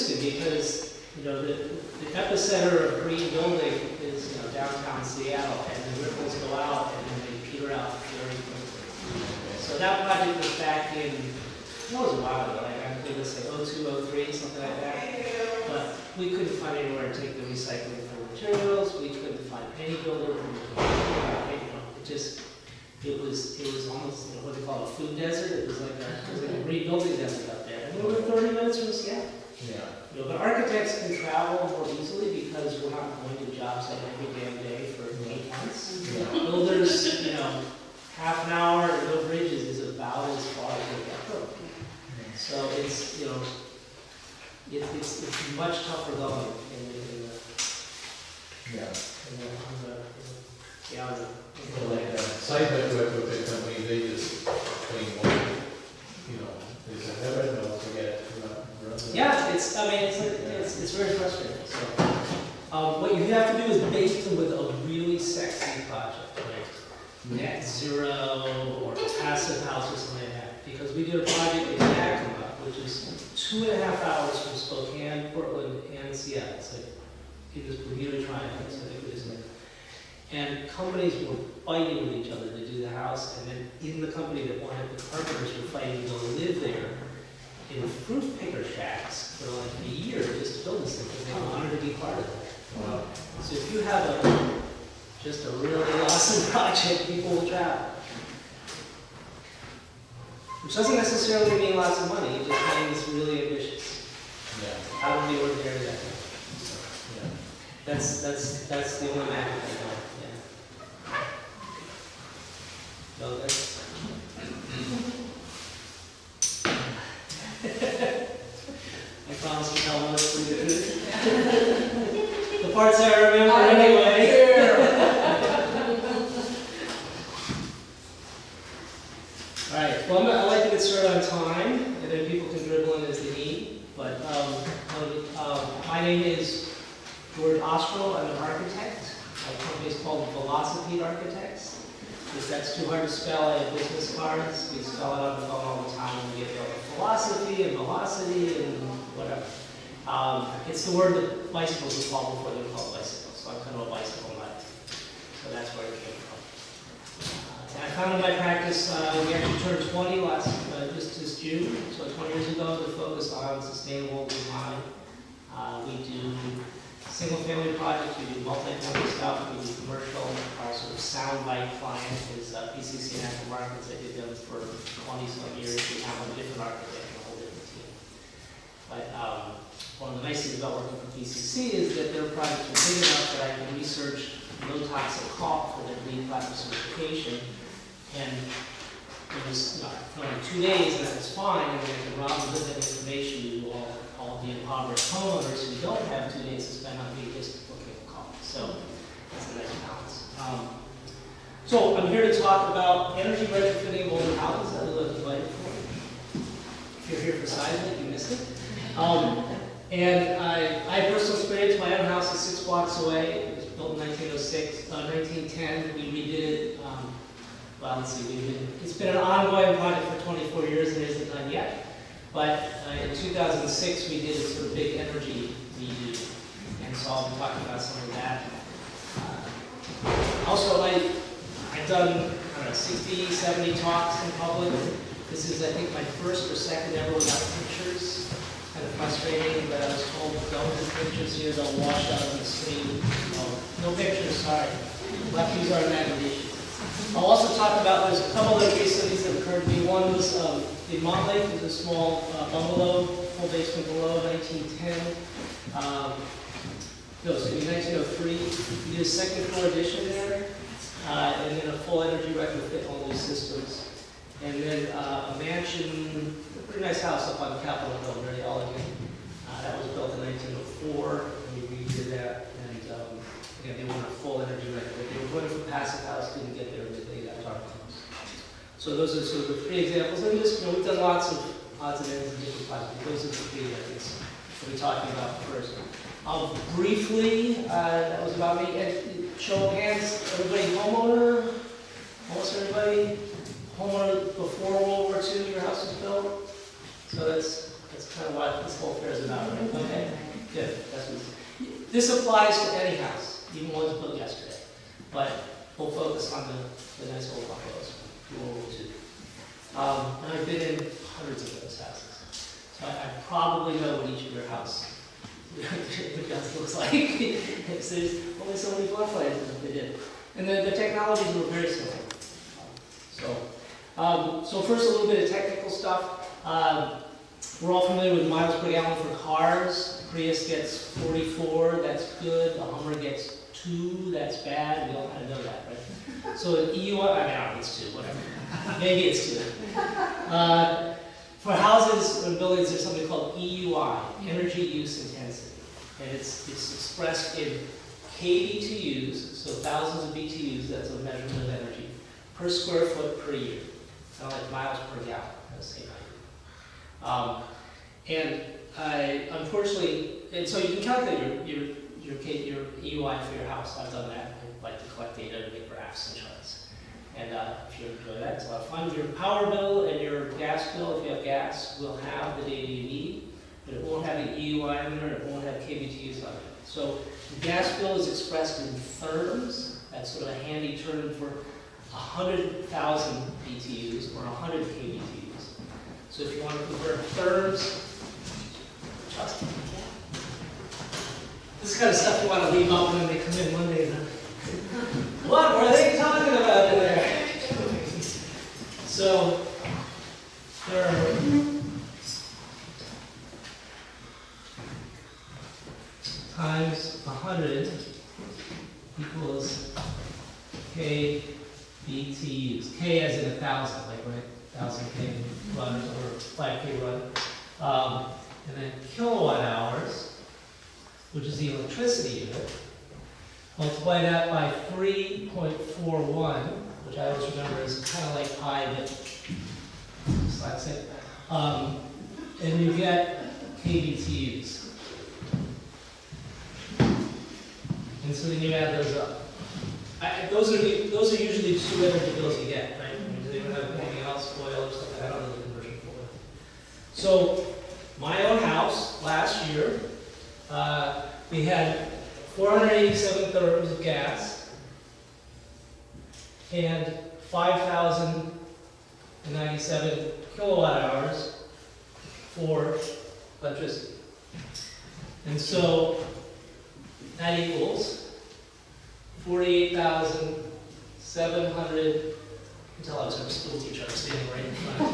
interesting because, you know, the epicenter of green building is, you know, downtown Seattle, and the ripples go out and then they peter out very quickly. So that project was back in, it was a while ago, like I think it was like 02, 03, something like that. But we couldn't find anywhere to take the recycling for materials. We couldn't find any builder who would, you know, it was almost, you know, what they call a food desert. It was like a rebuilding desert up there. And we were 30 minutes from Seattle. Yeah. You know, but architects can travel more easily because we're not going to jobs like every damn day for 8 months. Yeah. Builders, you know, half an hour and no bridges is about as far as they can go. So it's, you know, it's much tougher going like site retrofit company, they just clean one, you know, they said, never know, forget it. Yeah, it's, I mean, it's very frustrating. So, what you have to do is bait them with a really sexy project, like net zero or passive house or something like that. Because we did a project in Yakima, which is 2.5 hours from Spokane, Portland, and Seattle. It's like in this Bermuda Triangle, so it is. And companies were fighting with each other to do the house, and then in the company that wanted the carpenters were fighting to go live there in fruit picker shacks for like a year just to build this thing because they wanted to be part of it. Wow. So if you have just a really awesome project, people will travel. Which doesn't necessarily mean lots of money, it just means really ambitious. Yeah. Out of the ordinary that way. Yeah. That's the only magic I know. Yeah. So that's I promise to tell most of the parts I remember anyway. Alright, well I like to get started on time, and then people can dribble in as they need. But my name is George Ostrow. I'm an architect. My company is called VELOCIPEDE Architects. If that's too hard to spell, I have business cards. We spell it on the phone all the time when we get philosophy and velocity and whatever. It's the word that bicycles were called before they were called bicycles, so I'm kind of a bicycle nut. So that's where it came from. I founded my practice, we actually turned 20 just this June, so 20 years ago, to focus on sustainable design. We do single-family projects, we do multi-family stuff, we do commercial. Our sort of soundbite client is PCC National Markets. I did them for 20-some years. We have a different architect and a whole different team. But one of the nice things about working for PCC is that their projects are big enough that I can research low-toxic caulk for their LEED Platinum certification. And it was only 2 days, and that was fine. And then the Robin with that information to all the impoverished homeowners who don't have 2 days to spend on me just looking at caulk. So that's a nice balance. So I'm here to talk about energy retrofitting older houses. I was invited for. If you're here for seismic, you missed it. And I have personal experience. My own house is 6 blocks away. It was built in 1910. We redid it. Well, let's see, it's been an ongoing project for 24 years and it isn't done yet. But in 2006, we did a sort of big energy redo. And so I'll be talking about some of that. Also, I've done, I don't know, 60, 70 talks in public. This is, I think, my first or second ever without pictures. Kind of frustrating, but I was told, don't do pictures here, they'll wash out on the screen. No pictures, sorry. Left use our imagination. I'll also talk about, there's a couple of case studies that occurred to me. One was in Montlake, there's a small bungalow, full basement below, 1910. No, it's going to be 1903. We did a second floor addition there, and then a full energy retrofit, all new systems. And then a mansion, a pretty nice house up on Capitol Hill, very elegant. That was built in 1904, and we redid that. And again, they wanted a full energy retrofit. They were going for passive house, didn't get there, but they got dark homes. So those are sort of the 3 examples. And just, we've done lots of odds and ends and different projects, but those are the 3 areas we'll be talking about first. Briefly, that was about me. And show of hands, everybody homeowner? Almost everybody homeowner before World War II, your house was built? So that's That's kind of what this whole fair is about, right? Okay, good. That's what, this applies to any house, even ones built yesterday. But we'll focus on the nice old bungalows, World War II. And I've been in hundreds of those houses. So I probably know what each of your house looks like. There's only so many floor plans that they did. And the technologies were very simple. So first a little bit of technical stuff. We're all familiar with miles per gallon for cars. The Prius gets 44, that's good. The Hummer gets 2, that's bad. We all kind of know that, right? So an EUI, I don't know, it's 2, whatever. Maybe it's 2. For houses and buildings, there's something called EUI, energy use intensity. And it's expressed in kBTUs, so thousands of BTUs, that's a measurement of energy, per square foot per year. Kind of like miles per gallon, that's the same idea. Unfortunately, and so you can calculate your EUI for your house. I've done that. I like to collect data to make graphs and charts. And if you enjoy that, it's a lot of fun. Your power bill and your gas bill, if you have gas, will have the data you need, but it won't have the EUI in there, it won't have kBTUs on it. So the gas bill is expressed in therms. That's sort of a handy term for 100,000 BTUs or 100 kBTUs. So if you want to convert therms, trust me. This is the kind of stuff you want to leave up when they come in Monday. What were they talking about in there? So therm times 100 equals k BTUs. K as in 1,000, like right, 1,000 K run or 5K run. And then kilowatt hours, which is the electricity unit. Multiply that by 3.41, which I always remember is kind of like pi, but dyslexic. And you get kBTUs. And so then you add those up. Those are usually the 2 energy bills you get, right? They don't have anything else, oil or something. I don't know the conversion for it. So my own house last year, we had 487 therms of gas and 5,097 kilowatt hours for electricity. And so that equals 48,700, until I was a school teacher, I was standing right in front,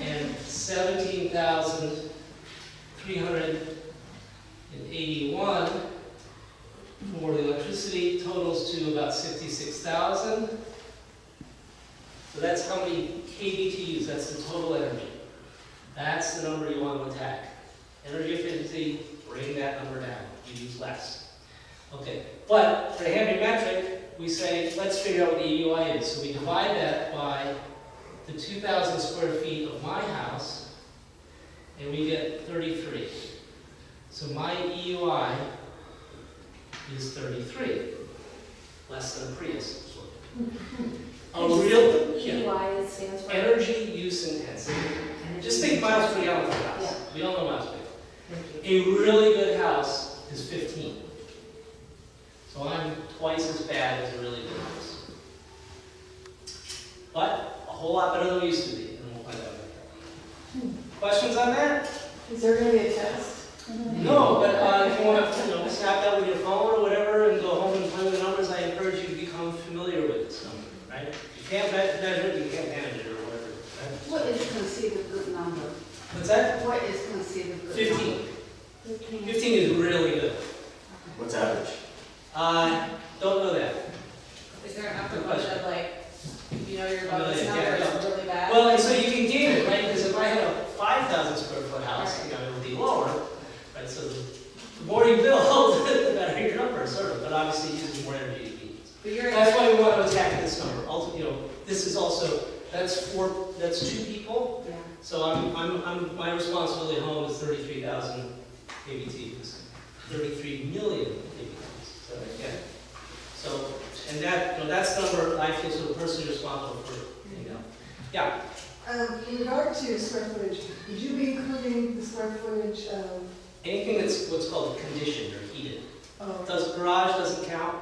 and 17,381 for the electricity, totals to about 66,000. So that's how many kBTUs, that's the total energy. That's the number you want to attack. Energy efficiency, bring that number down. You use less. Okay, but for a handy metric, we say, let's figure out what the EUI is. So we divide that by the 2,000 square feet of my house, and we get 33. So my EUI is 33, less than a Prius. A real EUI stands for energy use intensity. Just think miles per gallon for a house. Yeah. We all know miles per gallon. A really good house is 15. So I'm twice as bad as a really good house. But a whole lot better than we used to be, and we'll find out later. Questions on that? Is there going to be a test? No, but if you want to snap that with your phone or whatever and go home and play with the numbers, I encourage you to become familiar with this number, right? You can't measure it, you can't manage it or whatever, right? What is considered a good number? What's that? What is considered a good 15. number? 15 is really good. What's average? Don't know that. Is there an upper limit of like, you know, your bonus Yeah, number yeah. is really bad? Well, and so you can game it, right? Because if I had a 5,000 square foot house, it would be lower, right? So the more you build, the better your number, sort of. But obviously, using more energy you need. But you're That's why we want to attack this number. This is also that's 2 people. Yeah. So my responsibility at home is 33,000 kBTUs, 33 million kBTUs. So yeah. And that's the number I feel sort of personally responsible for. Yeah. In regard to square footage, would you be including the square footage of? Anything that's what's called conditioned or heated. Oh, Garage doesn't count.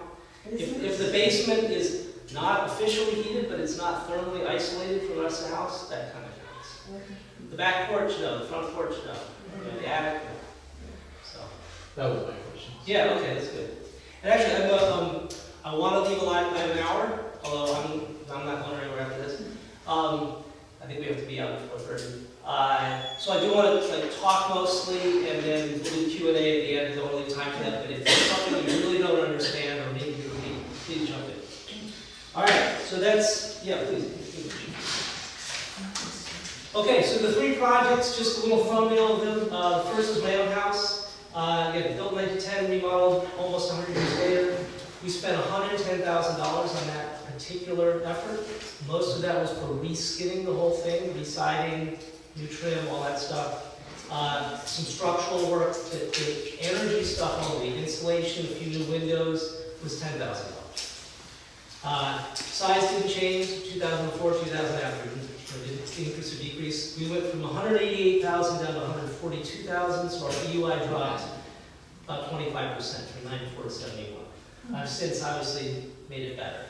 If the basement is not officially heated, but it's not thermally isolated from the rest of the house, that kind of counts. okay. The back porch, no. The front porch, no. You know, the attic, no. So, That was my question. yeah, okay, that's good. And actually, I want to leave a line by an hour, although I'm not going anywhere after this. I think we have to be out before 30. So I do want to talk mostly, and then we'll do Q&A at the end. I don't really have time for that, but if there's something you really don't understand or maybe you repeat, please jump in. All right, so that's, yeah, please. Okay, so the three projects, just a little thumbnail of them. The first is my own house. Again, built in 1910, remodeled almost 100 years later. We spent $110,000 on that particular effort. Most of that was for reskinning the whole thing, residing, new trim, all that stuff. Some structural work, the energy stuff only, insulation, a few new windows, was $10,000. Size didn't change, 2004, 2000 after. Didn't increase or decrease. We went from 188,000 down to 142,000, so our EUI dropped about 25% from 94 to 71. I've since obviously made it better.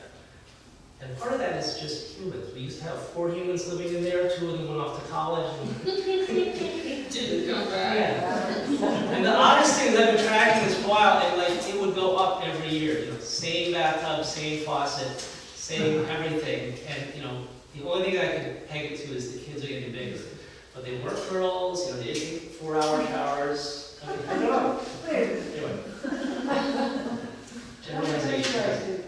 And part of that is just humans. We used to have 4 humans living in there, 2 of them went off to college. And Didn't come back. yeah. And the oddest thing is I've been tracking this for a while, and it would go up every year. You know, same bathtub, same faucet, same everything. And the only thing I can peg it to is the kids are getting bigger. But they weren't girls, they didn't take 4-hour showers. I don't know. Anyway. Generalization.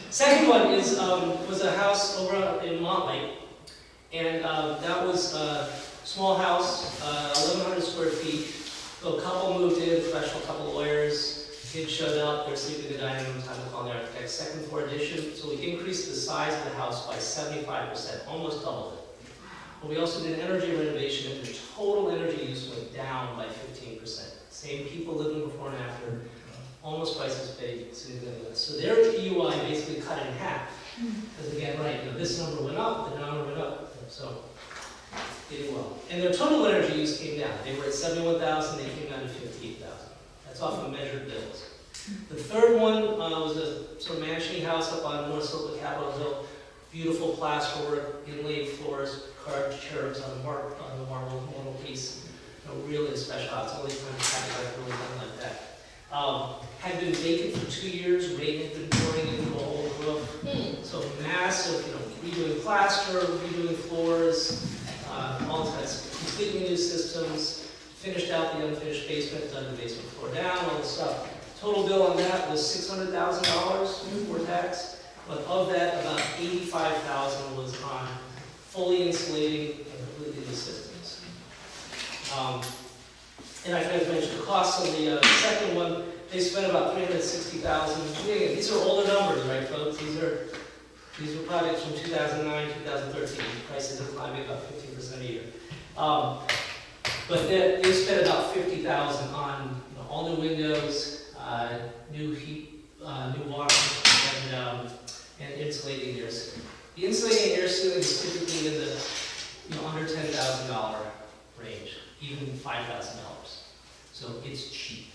Second one is was a house over in Montlake, and that was a small house, 1,100 square feet. So a couple moved in, professional couple lawyers. Kids showed up, they're sleeping in the dining room, time to call the architect. Second floor addition, so we increased the size of the house by 75%, almost doubled it. But we also did energy renovation, and the total energy use went down by 15%. Same people living before and after, almost twice as big, significantly less. So their EUI basically cut in half. Because again, right, this number went up, the number went up, so did well. And their total energy use came down. They were at 71,000, they came down to 58,000. That's off of measured bills. The third one was a sort of mansion house up on North Slope of Capitol Hill. Beautiful plasterwork, inlaid floors, carved cherubs on the marble piece. Really a special house. Only time I've really done like that. Had been vacant for 2 years. Rain had been pouring into the whole roof. So massive, redoing plaster, redoing floors, all types, completely new systems. Finished out the unfinished basement, done the basement floor down, all this stuff. Total bill on that was $600,000 before tax, but of that, about $85,000 was on fully insulating and completely new systems. And I forgot to mention the costs on the second one. They spent about $360,000. Again, these are older numbers, right, folks? These are projects from 2009, 2013. Prices are climbing about 15% a year. But they spent about $50,000 on all new windows, new heat, new water, and insulating air sealing. The insulating air sealing is typically in the under $10,000 range, even $5,000. So it's cheap.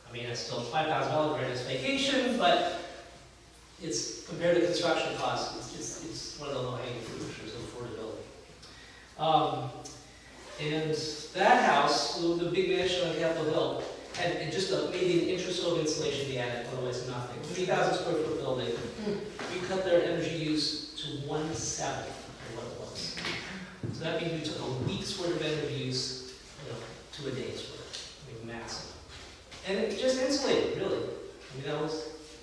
I mean, it's still $5,000 for a vacation, but it's compared to construction costs, it's one of the low-hanging fruit in terms of affordability. And that house, the big mansion on Capitol Hill, had just made an interstove insulation in the attic, otherwise nothing. 3,000 square foot building. We cut their energy use to 1/7 of what it was. So that means we took a week's worth of energy use, to a day's worth. I mean, massive. And it just insulated, really. I mean,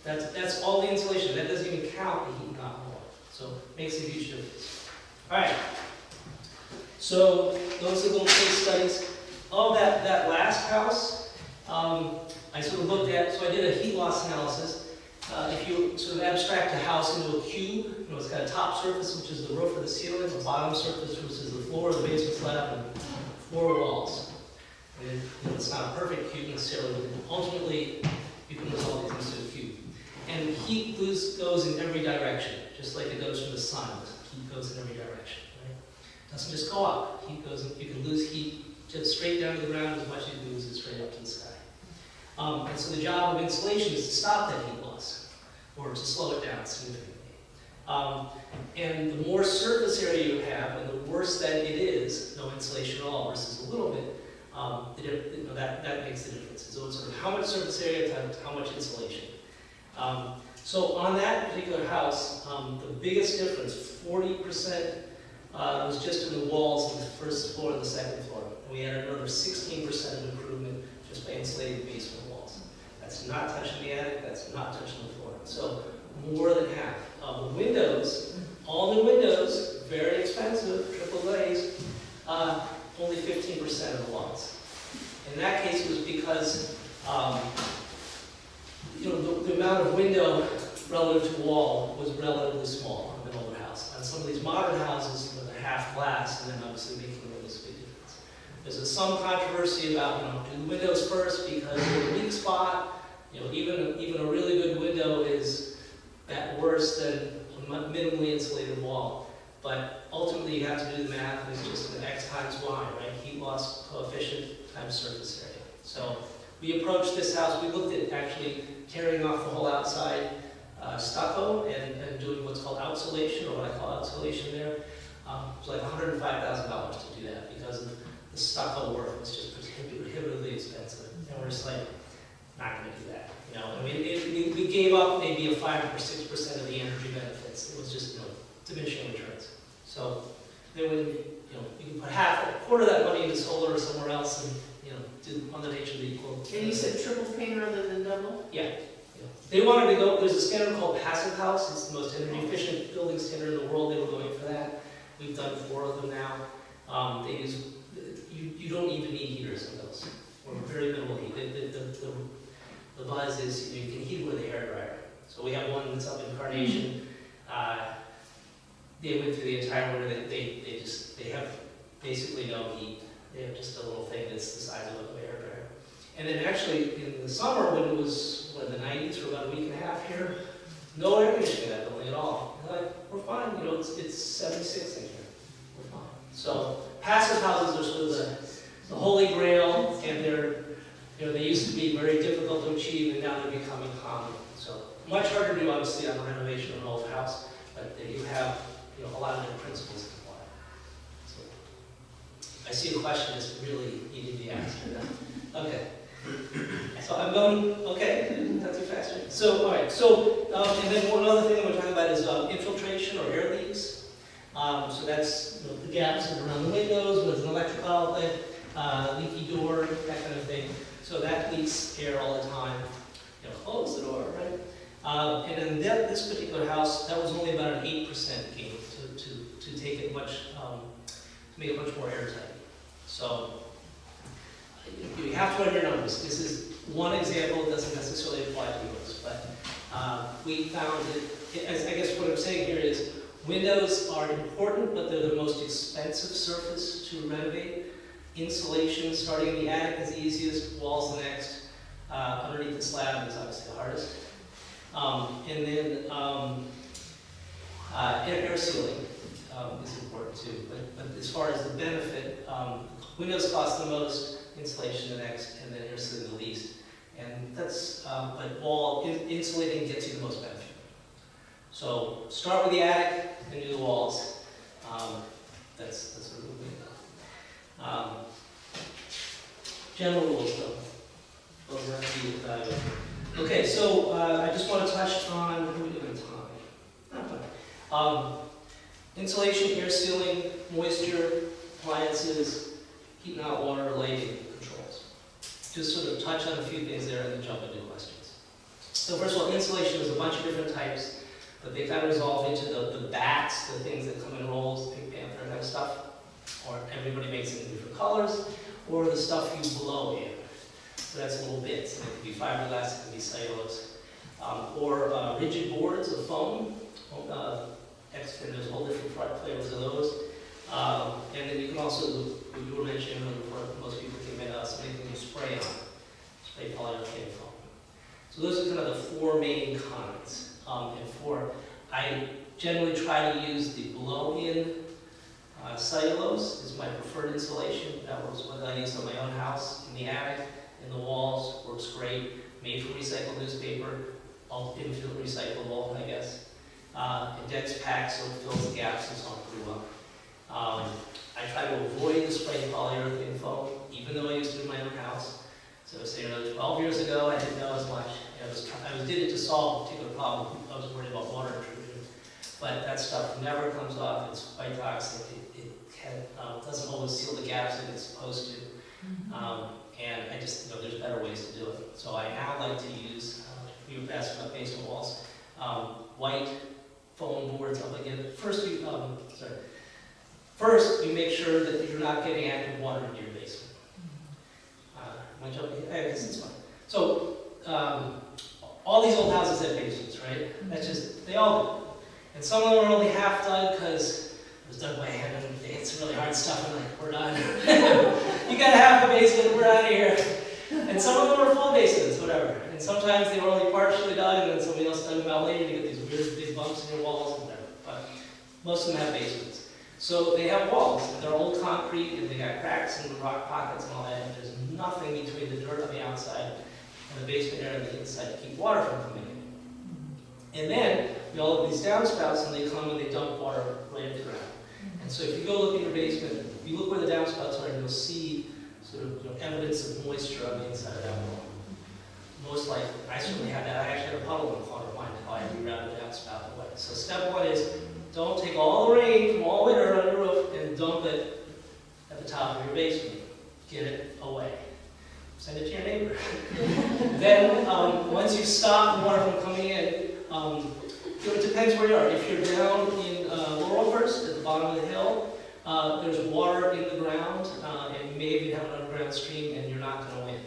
that's all the insulation. That doesn't even count the heat and hot water. So it makes a huge difference. All right. So those are little case studies. Of that last house, I sort of looked at, so I did a heat loss analysis. If you sort of abstract a house into a cube, it's got a top surface, which is the roof or the ceiling, a bottom surface, which is the floor, the basement slab, and 4 walls. And it's not a perfect cube necessarily, but ultimately you can resolve these into a cube. And heat goes in every direction, just like it goes from the sun. Heat goes in every direction. Right? doesn't just go up. Heat goes, you can lose heat just straight down to the ground as much as you can lose it straight up to the sky. And so the job of insulation is to stop that heat loss, or to slow it down significantly. And the more surface area you have, and the worse that it is, no insulation at all versus a little bit, that makes the difference. So it's sort of how much surface area times how much insulation. So on that particular house, the biggest difference, 40%, was just in the walls of the first floor and the second floor. And we had another 16% of improvement just by insulating the basement walls. That's not touching the attic, that's not touching the floor. So more than half. The windows, all new windows, very expensive, triple glazed, only 15% of the walls. In that case, it was because the amount of window relative to wall was relatively small in an older house. On some of these modern houses, they're half glass, and then obviously making a really big difference. There's some controversy about, do the windows first because they're a weak spot. Even a really good window is worse than a minimally insulated wall. But ultimately, you have to do the math, and it's just an X times Y, right? Heat loss coefficient times surface area. So we approached this house, we looked at actually tearing off the whole outside stucco and doing what's called outsolation, or what I call outsolation there. It was like $105,000 to do that because of the stucco work was just prohibitively expensive. And we're just like, not going to do that. I mean, we gave up maybe a 5 or 6% of the energy benefits. It was just, diminishing returns. So then when, you can put a quarter of that money into solar or somewhere else, and do Mother Nature the equal. And you said triple pane rather than double? Yeah. They wanted to go. There's a standard called Passive House. It's the most energy efficient building standard in the world. They were going for that. We've done 4 of them now. They use. You don't even need heaters in those. Or very minimal heat. The buzz is you can heat it with a hairdryer. So we have one that's up in Carnation. They went through the entire winter. They have basically no heat. They have just a little thing that's the size of a hairdryer. And then actually in the summer when it was in the 90s for about a week and a half here, no air conditioning in that building at all. They're like, we're fine. It's 76 in here. We're fine. So passive houses are sort of the holy grail, and they used to be very difficult to achieve, and now they're becoming common. So much harder to do, obviously, on a renovation of an old house, but they do have a lot of different principles in play. So I see a question that's really needing to be asked. Okay. So I'm going, okay, not too fast, right? So, all right, so, and then one other thing that we're talking about is infiltration or air leaks. So that's the gaps that are around the windows, with an electrical outlet, leaky door, that kind of thing. So that leaks air all the time. Close the door, right? And in this particular house, that was only about an 8% gain to take it much, to make it much more airtight. So you have to run your numbers. This is one example. It doesn't necessarily apply to yours, but we found that, I guess what I'm saying here is windows are important, but they're the most expensive surface to renovate. Insulation, starting in the attic, is the easiest. Walls the next. Underneath the slab is obviously the hardest. And then air sealing is important too. But as far as the benefit, windows cost the most, insulation the next, and then air sealing the least. And that's, but insulating gets you the most benefit. So start with the attic and do the walls. That's sort of the way to go. General rules though. Those have to be evaluated. Okay, so I just want to touch on, how are we doing time? Insulation, air sealing, moisture, appliances, heat and hot water, lighting controls. Just sort of touch on a few things there and then jump into questions. So first of all, insulation is a bunch of different types, but they kind of resolve into the bats, the things that come in rolls, Pink Panther kind of stuff, or everybody makes it in different colors, or the stuff you blow in. So that's little bits, and it can be fiberglass, it can be cellulose, or rigid boards of foam. And there's whole different flavors of those. And then you can also, you were mentioning before most people came in, something you spray on, spray polyurethane foam. So those are kind of the 4 main kinds. I generally try to use the blow-in Cellulose is my preferred insulation. That was what I used on my own house, in the attic, in the walls, works great. Made from recycled newspaper, all infinitely recyclable, I guess. It gets packed so it fills the gaps and so on pretty well. I try to avoid the spray polyurethane foam, even though I used to do my own house. So, 12 years ago, I didn't know as much. I did it to solve a particular problem. I was worried about water intrusion. But that stuff never comes off. It's quite toxic. It doesn't always seal the gaps that it's supposed to. And I just, there's better ways to do it. So I now like to use, you were asking about basement walls, white foam boards up again. First, you make sure that you're not getting active water into your basement. Am I jumping? I guess it's fine. So, all these old houses have basements, right? That's just, they all do. And some of them are only half dug because it was dug by hand and they hit some really hard stuff and like, we're done. You got half a basement, we're out of here. And some of them are full basements, whatever. And sometimes they were only partially dug and then somebody else dug them out later. You get these weird big bumps in your walls and whatever. But most of them have basements. So they have walls, and they're old concrete, and they got cracks and rock pockets and all that, and there's nothing between the dirt on the outside and the basement area on the inside to keep water from coming in. And then, we all have these downspouts, and they come and they dump water right into the ground. And so if you go look in your basement, you look where the downspouts are, and you'll see sort of evidence of moisture on the inside of that wall. Most likely, I certainly had that. I actually had a puddle in the corner of mine until I rerouted the downspout away. So step one is, don't take all the rain from all the way dirt on your roof and dump it at the top of your basement. Get it away. Send it to your neighbor. Then, once you stop the water from coming in, it depends where you are. If you're down in Laurelhurst, at the bottom of the hill, there's water in the ground, and maybe you have an underground stream, and you're not going to win.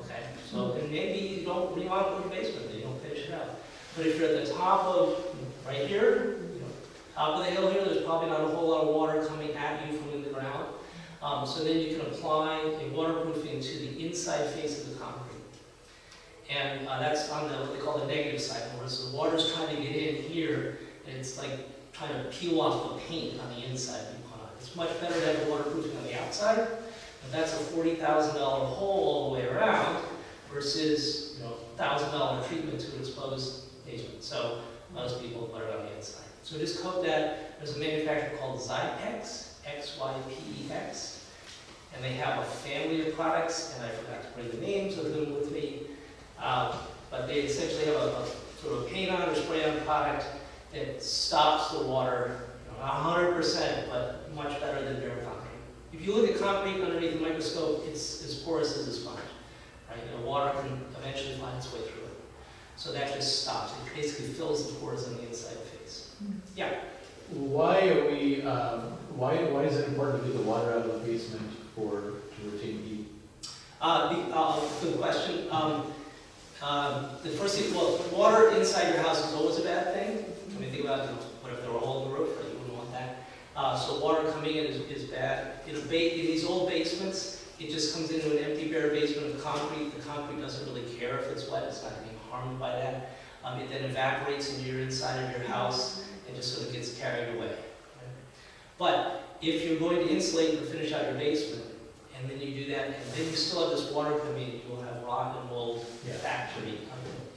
Okay? So, and maybe you don't remodel your basement, you don't finish it out. But if you're at the top of, right here, top of the hill here, there's probably not a whole lot of water coming at you from in the ground. So then you can apply a waterproofing to the inside face of the concrete. And that's on what they call the negative side, where the water's trying to get in here, and it's like trying to peel off the paint on the inside. It's much better to have the waterproofing on the outside, but that's a $40,000 hole all the way around, versus $1,000 treatment to an exposed basement. So most people put it on the inside. So just coat that. There's a manufacturer called Zypex, X-Y-P-E-X, and they have a family of products, and I forgot to bring the names of them with me, but they essentially have a sort of paint-on or spray-on product that stops the water, not 100%, but much better than bare concrete. If you look at concrete underneath the microscope, it's as porous as a sponge, right? Water can eventually find its way through it. So that just stops. It basically fills the pores on the inside face. Yeah? Why are we, why is it important to get the water out of the basement to retain heat? Good question. The first thing, well, water inside your house is always a bad thing. I mean, think about, what if there were a hole in the roof, right? You wouldn't want that. So water coming in is bad. In these old basements, it just comes into an empty, bare basement of concrete. The concrete doesn't really care if it's wet. It's not being harmed by that. It then evaporates into your inside of your house and just sort of gets carried away. Right? But if you're going to insulate or finish out your basement, and then you do that, and then you still have this water coming in, you'll have rock and mold factory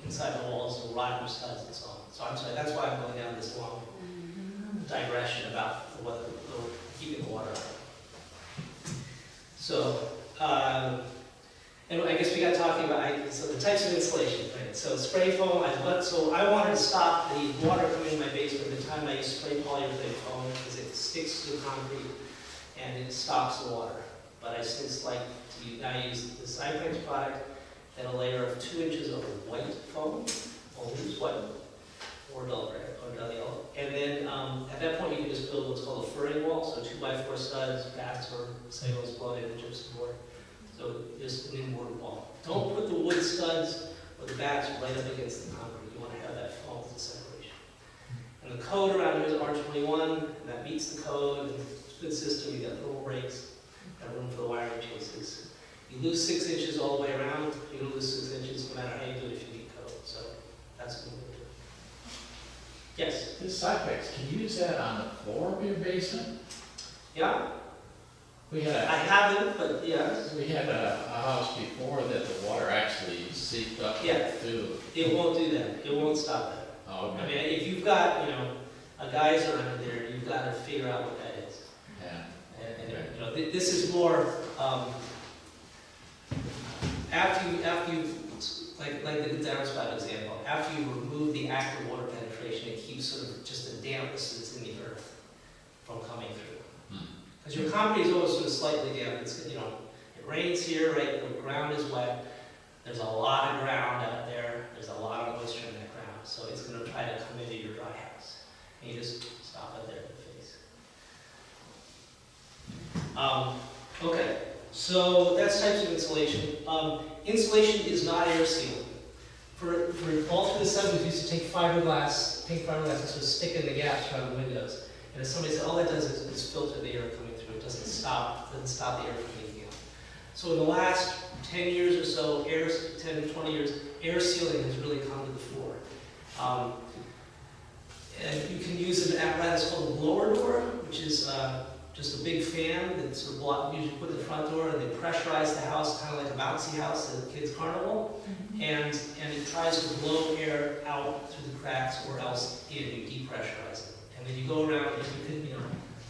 inside the walls, and rotten studs and so on. So I'm sorry, that's why I'm going down this long digression about keeping the water out. So, and I guess we got talking about so the types of insulation, right? So spray foam, I wanted to stop the water coming in my basement the time I use spray polyurethane foam because it sticks to the concrete and it stops the water. But I since like to now use the Zypex product and a layer of 2 inches of white foam, always white, or dull red, or dull yellow. And then at that point you can just build what's called a furring wall, so 2x4 studs, bats or cellulose blown in and gypsum board. So just an inboard wall. Don't put the wood studs or the bats right up against the concrete. You want to have that foam for separation. And the code around here is R21, and that meets the code. It's a good system. You got little breaks, got room for the wiring choices. You lose 6 inches all the way around. You don't lose 6 inches no matter how you do it if you meet code. So that's a good way to do it. Yes? This Zypex, can you use that on the floor of your basement? Yeah, We had I a, haven't, but yes. we had a house before that the water actually seeped up Yeah. through. It won't do that. It won't stop that. Oh, I okay, mean, if you've got, a geyser under there, you've got to figure out what that is. yeah. And this is more, after you, like the downspout example, after you remove the active water penetration, it keeps sort of just the dampness that's in the earth from coming through. Because your concrete is always sort of slightly damp. It's, it rains here, right? The ground is wet. There's a lot of ground out there. There's a lot of moisture in that ground. So it's going to try to come into your dry house. And you just stop it there in the face. Okay, so that's types of insulation. Insulation is not air sealing. For all through the 70s, we used to take fiberglass, pink fiberglass, and sort of stick in the gaps around the windows. And as somebody said, all that does is filter the air coming through. It doesn't stop the air from leaking out. So in the last 10 years or so, 10 to 20 years, air sealing has really come to the fore. And you can use an apparatus called a blower door, which is just a big fan that's sort of usually put in the front door, and they pressurize the house, kind of like a bouncy house at a kid's carnival. And it tries to blow air out through the cracks, or else you depressurize it. And then you go around and you can,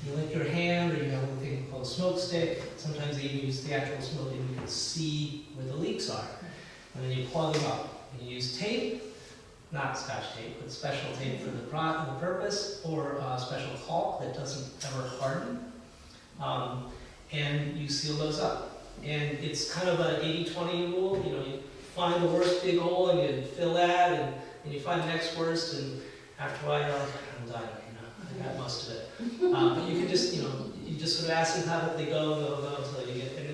you lick your hand, or you have a thing called a smoke stick. Sometimes they even use the actual smoke, and you can see where the leaks are. And then you plug them up. And you use tape, not Scotch tape, but special tape for the purpose, or special caulk that doesn't ever harden. And you seal those up. And it's kind of an 80-20 rule. You find the worst big hole and you fill that, and you find the next worst, and after a while you're like, I'm done. I got most of it. But you can just, you just sort of asymptotically go until you get, and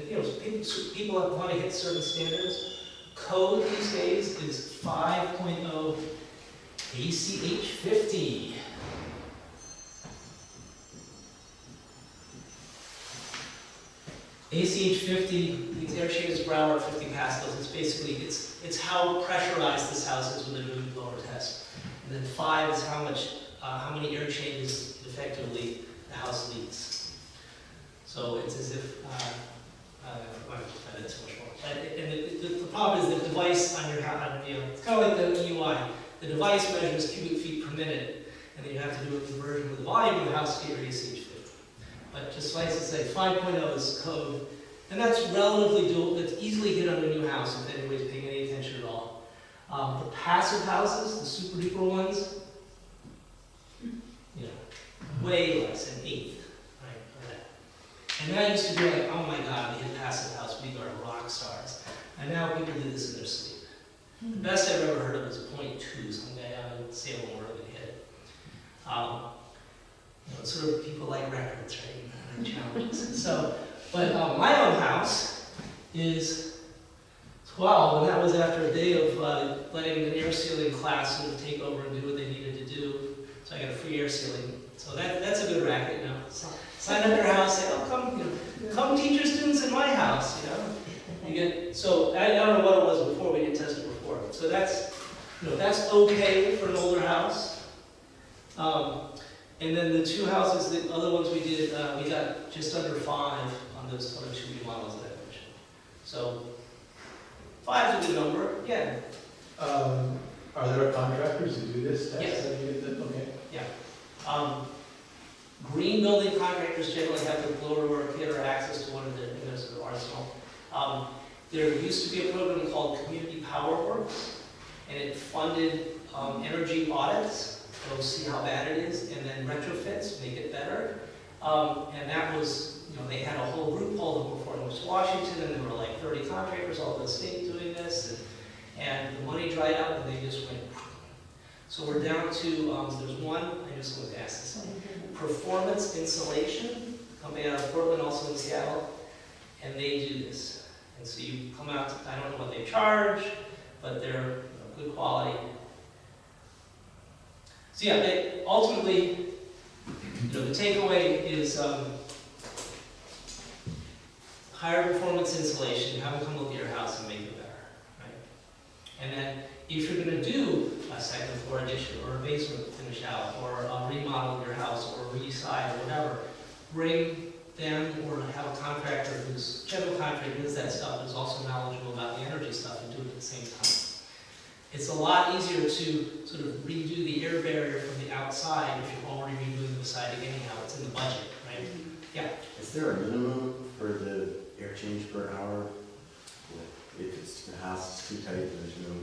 people want to hit certain standards. Code these days is 5.0 ACH 50. ACH 50 means air changes per hour at 50 pascals. It's basically, it's how pressurized this house is with a new blower test. And then 5 is how many air changes effectively the house leaks. So it's as if, I don't know too much more. And the problem is the device on your house, it's kind of like the EUI. The device measures cubic feet per minute, and then you have to do a conversion with the volume of the house to your ACH 50. But just suffice to say, 5.0 is code, and that's relatively doable. That's easily hit on a new house if anybody's paying any attention at all. The passive houses, the super duper ones, way less, an eighth, right, of that. And that used to be like, oh my God, we hit passive house, we are rock stars. And now people do this in their sleep. The best I've ever heard of is 0.2, some guy out in Salem really hit it. Sort of people like records, right, and challenges. So, but my own house is 12, and that was after a day of letting an air sealing class sort of take over and do what they needed to do. So I got a free air sealing. So that's a good racket, Sign up your house, say, oh, come teach your students in my house, You get, so I don't know what it was before, we didn't test it before. So that's, that's okay for an older house. And then the two houses, the other ones we did, we got just under 5 on those other 2 remodels that I mentioned. So 5 is a good number, yeah. Are there contractors who do this test? Yes. Okay. Yeah. Green building contractors generally have the blower door kit or access to one of their sort of arsenal. There used to be a program called Community Power Works, and it funded energy audits, so see how bad it is, and then retrofits, make it better. And that was, they had a whole group called before in West Washington, and there were like 30 contractors all over the state doing this, and the money dried up, and they just went. So we're down to, there's one, I just wanted to ask this, Performance Insulation, company out of Portland, also in Seattle, and they do this. And so you come out, I don't know what they charge, but they're good quality. So yeah, they ultimately, the takeaway is higher performance insulation, have them come look at your house and make it better, right? And then if you're going to do a second floor addition or a basement finish out or a remodel of your house or a re-side or whatever, bring them or have a contractor who's general contractor does that stuff, who's also knowledgeable about the energy stuff and do it at the same time. It's a lot easier to sort of redo the air barrier from the outside if you're already redoing the siding anyhow. It's in the budget, right? Yeah. Is there a minimum for the air change per hour? If it's, the house is too tight, there's no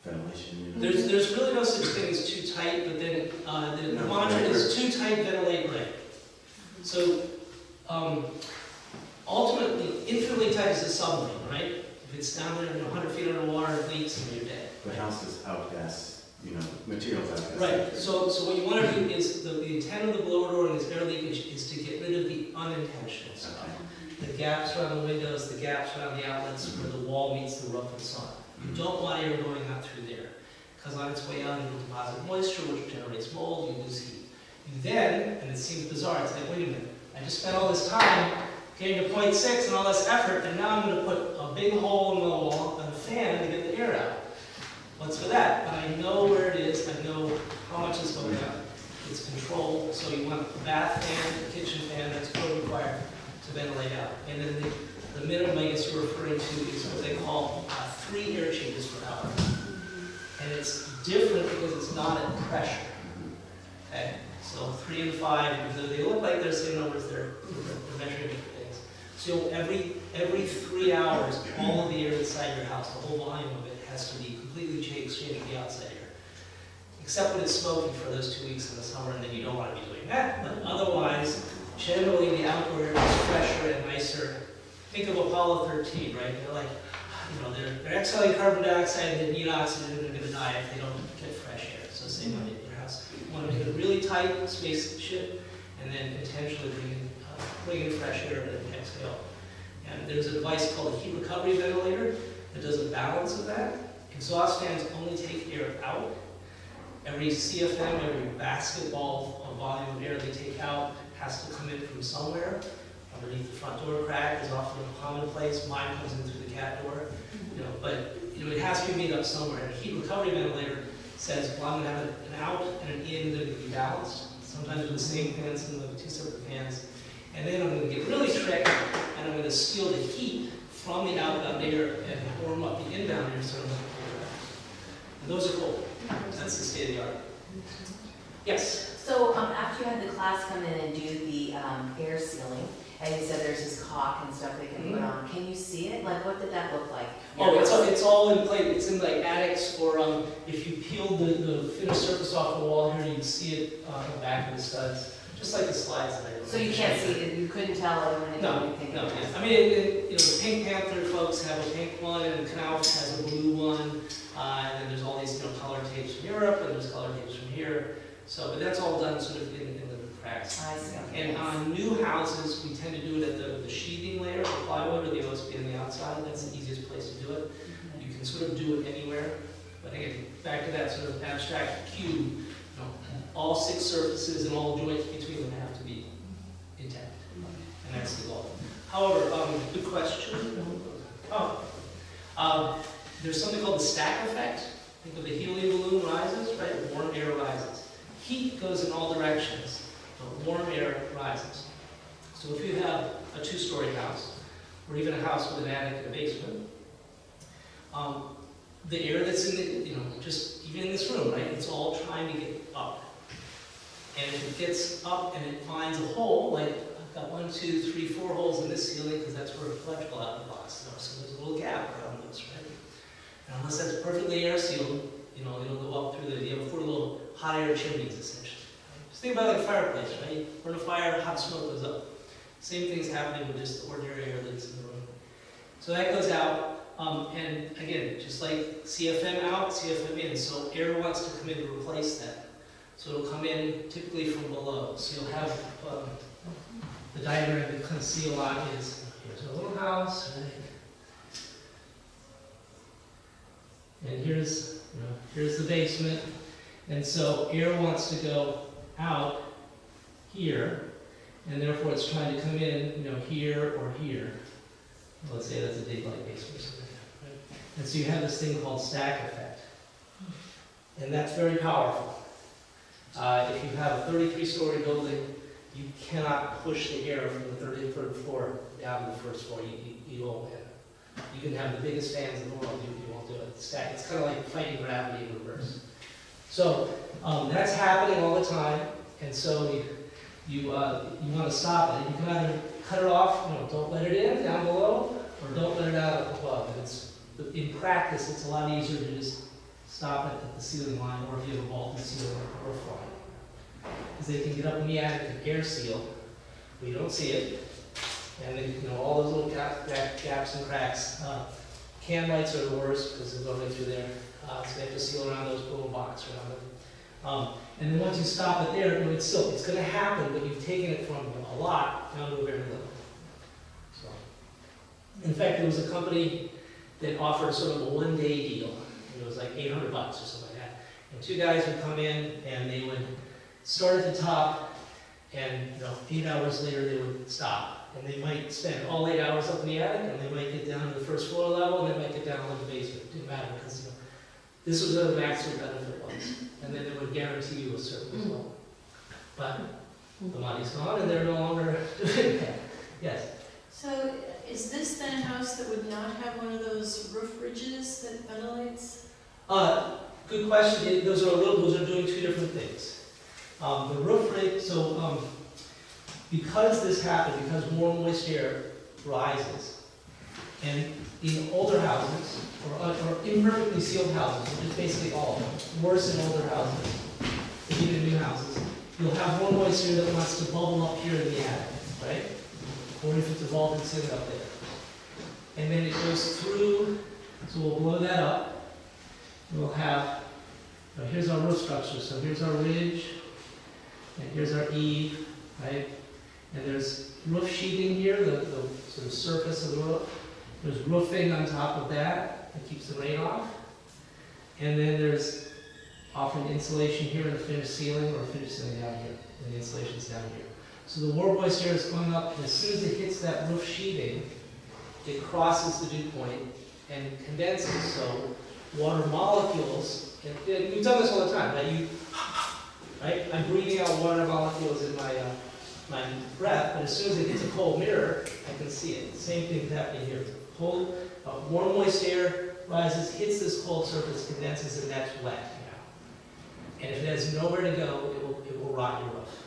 ventilation. There's really no such thing as too tight, but then the mantra is too tight, ventilate right. So ultimately, infinitely tight is a submarine, right? If it's down there 100 feet underwater, it leaks and you're dead. The house is outgas, materials outgas. Right, so what you want to do is, the intent of the blower door and this air leakage is to get rid of the unintentional stuff. Okay. The gaps around the windows, the gaps around the outlets where the wall meets the roof and so on. You don't want air going out through there, because on its way out it will deposit moisture, which generates mold, you lose heat. You then, and it seems bizarre, it's like, wait a minute, I just spent all this time getting to 0.6 and all this effort, and now I'm going to put a big hole in the wall and a fan to get the air out. What's for that? But I know where it is, I know how much is going out. It's controlled, so you want a bath fan, a kitchen fan, that's code required to ventilate out. And then the minimum, I guess you're referring to, is what they call 3 air changes per hour. And it's different because it's not at pressure. Okay? So 3 and 5, even though they look like they're the same numbers, they're measuring different things. So every 3 hours, all of the air inside your house, the whole volume of it, has to be completely exchanged with the outside air. Except when it's smoky for those 2 weeks in the summer, and then you don't want to be doing that. But otherwise, generally the outdoor air is fresher and nicer. Think of Apollo 13, right? They're like, they're exhaling carbon dioxide and they need oxygen, and they're going to die if they don't get fresh air. So same idea in your house. You want to make it a really tight spaceship, and then intentionally bring in fresh air and exhale. And there's a device called a heat recovery ventilator that does a balance of that. Exhaust fans only take air out. Every CFM, every basketball of volume of air they take out has to come in from somewhere. Underneath the front door crack is often a common place. Mine comes in through the cat door. But it has to be made up somewhere. And a heat recovery ventilator says, well, I'm going to have an out and an in that are going to be balanced. Sometimes with the same fans, sometimes with 2 separate fans. And then I'm going to get really tricky, and I'm going to steal the heat from the outbound air and warm up the inbound air so I don't have to pull it out. And those are cool. That's the state of the art. Yes? So after you had the class come in and do the air sealing, and you said there's this caulk and stuff they can put on, can you see it? Like, what did that look like? Oh, it's all in plate. It's in like attics, or if you peeled the finished surface off the wall here, you'd see it on the back of the studs. Just like the slides that I did. So you can't see it, you couldn't tell it when it No, anything? no. I mean, the Pink Panther folks have a pink one, and Knauf has a blue one, and then there's all these color tapes from Europe, and there's color tapes from here. So, but that's all done sort of in the cracks. I see. And on new houses, we tend to do it at the sheathing layer, the plywood or the OSB on the outside. That's the easiest place to do it. You can sort of do it anywhere. But again, back to that sort of abstract cube. All 6 surfaces and all joints between them have to be intact, and that's the goal. However, good question. There's something called the stack effect. Think of the helium balloon rises, right? Warm air rises. Heat goes in all directions, but warm air rises. So if you have a 2-story house, or even a house with an attic and a basement, the air that's in the, just even in this room, right? It's all trying to get up. And if it gets up and it finds a hole, like I've got 1, 2, 3, 4 holes in this ceiling because that's where electrical outlet box is. So there's a little gap around those, right? And unless that's perfectly air sealed, it'll go up through you have 4 little hot air chimneys essentially. Right? Just think about it like a fireplace, right? You burn a fire, hot smoke goes up. Same thing's happening with just the ordinary air that's in the room. So that goes out, and again, just like CFM out, CFM in. So air wants to come in to replace that. So it'll come in typically from below. So you'll have the diagram that kind of see a lot is here's a little house, right? And here's the basement. And so air wants to go out here, and therefore it's trying to come in, here or here. Let's say that's a daylight basement or something, right? And so you have this thing called stack effect. And that's very powerful. If you have a 33-story building you cannot push the air from the 33rd floor down to the first floor. You won't win. You can have the biggest fans in the world, you won't do it. It's kind of like fighting gravity in reverse. So that's happening all the time, and so you want to stop it. You can either cut it off, don't let it in down below, or don't let it out above. And in practice, it's a lot easier to just stop it at the ceiling line, or if you have a vaulted ceiling or roof line. Because they can get up in the attic and air seal, but you don't see it. And then, all those little gaps and cracks. Can lights are the worst because they go right through there. So they have to seal around those little box around them. And then once you stop it there, it's going to happen, but you've taken it from a lot down to a very little. So, in fact, there was a company that offered sort of a one-day deal. It was like $800 or something like that. And two guys would come in and they would start at the top, and 8 hours later they would stop. And they might spend all 8 hours up in the attic, and they might get down to the first floor level, and they might get down to the basement. It didn't matter because this was where the maximum benefit was. And then they would guarantee you a certain result. But the money's gone, and they're no longer doing that. Yes? So is this then a house that would not have one of those roof ridges that ventilates? Good question. Those are doing two different things. The roof ridge, because this happened, because more moist air rises, and in older houses, or imperfectly sealed houses, which is basically all of them, worse in older houses than even new houses, you'll have more moist air that wants to bubble up here in the attic, right? Or if it's a vaulted ceiling up there. And then it goes through, so we'll blow that up. We'll have, here's our roof structure. So here's our ridge, and here's our eave, right? And there's roof sheathing here, the sort of surface of the roof. There's roofing on top of that keeps the rain off. And then there's often insulation here in the finished ceiling, or finished ceiling down here, and the insulation's down here. So the warm moist air is going up, and as soon as it hits that roof sheathing, it crosses the dew point and condenses. So water molecules, and we've done this all the time, right? I'm breathing out water molecules in my breath, but as soon as it hits a cold mirror, I can see it. Same thing is happening here. Cold, warm moist air rises, hits this cold surface, condenses, and that's wet now. And if it has nowhere to go, it will rot your roof.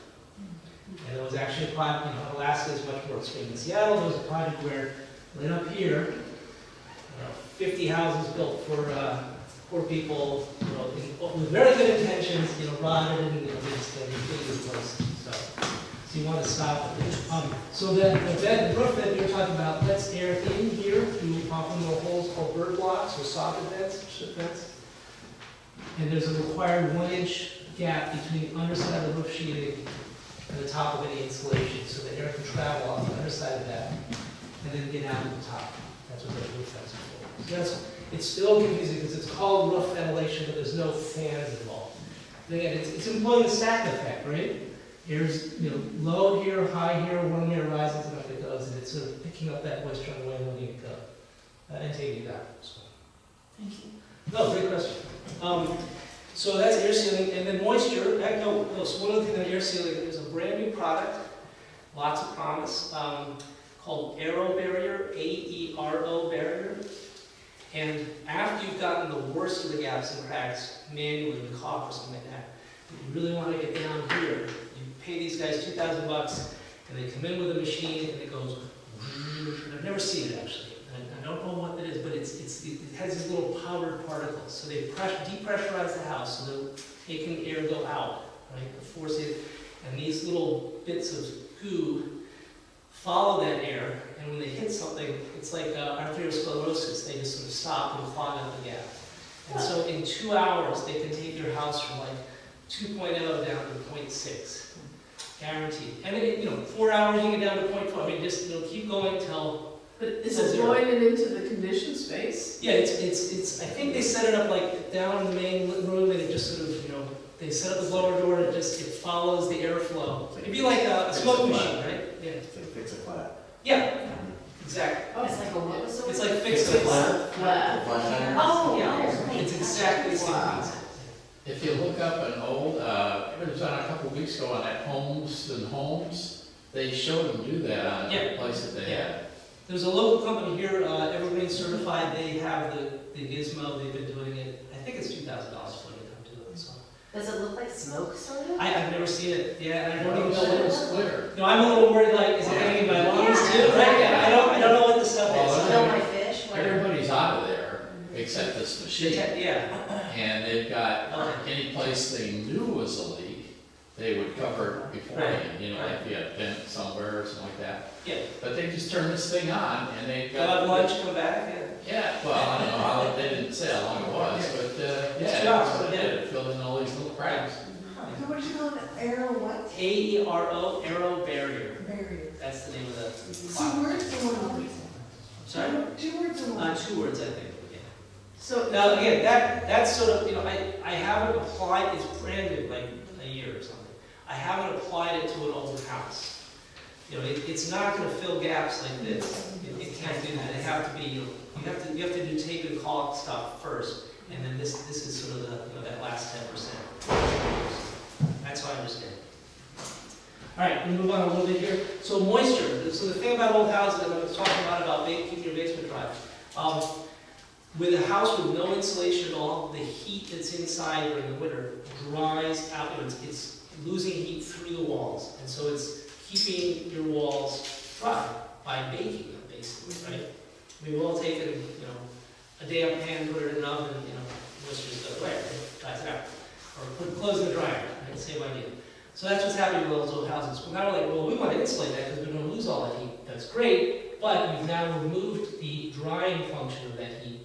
And there was actually a project, Alaska is much more extreme than Seattle. There was a project where, right up here, 50 houses built for poor people, with very good intentions, rotted and completely close. So you want to stop it. So that roof that you're talking about lets air in here through often little holes called bird blocks or soffit vents. And there's a required 1-inch gap between the underside of the roof sheathing and the top of any insulation, so the air can travel off the underside of that and then get out to the top. That's what that roof vents are for. So it's still confusing because it's called roof ventilation, but there's no fans involved. And again, it's employing the stack effect, right? Air's low here, high here, warm air rises and up it goes, and it's sort of picking up that moisture on the way and letting it go and taking it out. So. Thank you. No, great question. So that's air sealing, and then moisture. So one of the things on air sealing, there's a brand new product, lots of promise, called Aero Barrier, A-E-R-O Barrier. And after you've gotten the worst of the gaps and cracks manually with caulk or something like that, if you really want to get down here, you pay these guys $2,000, and they come in with a machine, and it goes. I've never seen it actually. I don't know what that is, but it has these little powdered particles. So they depressurize the house, so they're making air go out, right? The force it, and these little bits of goo follow that air, and when they hit something, it's like arteriosclerosis. They just sort of stop and clog up the gap. And so in 2 hours, they can take your house from like 2.0 down to 0.6, guaranteed. And then 4 hours you get down to 0.4. I mean, just keep going till. But is it blowing it into the conditioned space? Yeah, it's. I think they set it up like down in the main room, and it just sort of, they set up the blower door, and it follows the airflow. It'd be like a smoke machine, right? Yeah. It's like fix a flat. Yeah, exactly. Oh, it's like a what was the word? It's like fix a flat. Flat. Flat tire. Oh, Yeah, yeah. it's exactly the same Wow. concept. If you look up an old, it was on a couple of weeks ago on that Homes and Homes, they showed them do that on Yeah. the place that they Yeah. had. There's a local company here, Evergreen Certified, they have the gizmo, they've been doing it, I think it's $2,000 for them to do it, so. Does it look like smoke, sort of? I've never seen it, yeah, and I don't even know It what was it's. clear. You know, I'm a little worried, like, is it getting in my lungs too, right? Yeah, I don't know what the stuff Well, is. Kill my fish? What? Everybody's out of there except this machine. Yeah, And they've got, okay, any place they knew was a leak, they would cover it beforehand, you know, like if you had a vent somewhere or something like that. yeah. But they just turn this thing on and they've Go got. have lunch, come back, yeah. Yeah, well, I don't know how, they didn't say how long it was, but, It's yeah, jobs, that's what it yeah. did, it filled in all these little cracks. So what did you call it, aero what? AERO, Aero Barrier, Barrier. that's the name of the. Two words or one word? Sorry? Two words or one? 2 words, I think, yeah. So, Now, again, that's sort of, you know, I haven't applied, it's brand new, like a year or something. I haven't applied it to an older house. You know, it's not gonna fill gaps like this. It can't do that. It have to be, you have to do tape and caulk stuff first, and then this is sort of the, you know, that last 10%. That's how I understand it. All right, we move on a little bit here. So moisture. So the thing about old houses that I was talking about keeping your basement dry. With a house with no insulation at all, the heat that's inside during the winter dries out. It's losing heat through the walls, and so it's keeping your walls dry by baking them, basically, right? We've all taken, you know, a damp pan, put it in an oven, you know, moisture goes away, right? Dries it out. Or put clothes in the dryer, right? Same idea. So that's what's happening with all those old houses. We're now like, well, we want to insulate that because we don't lose all that heat. That's great, but we've now removed the drying function of that heat.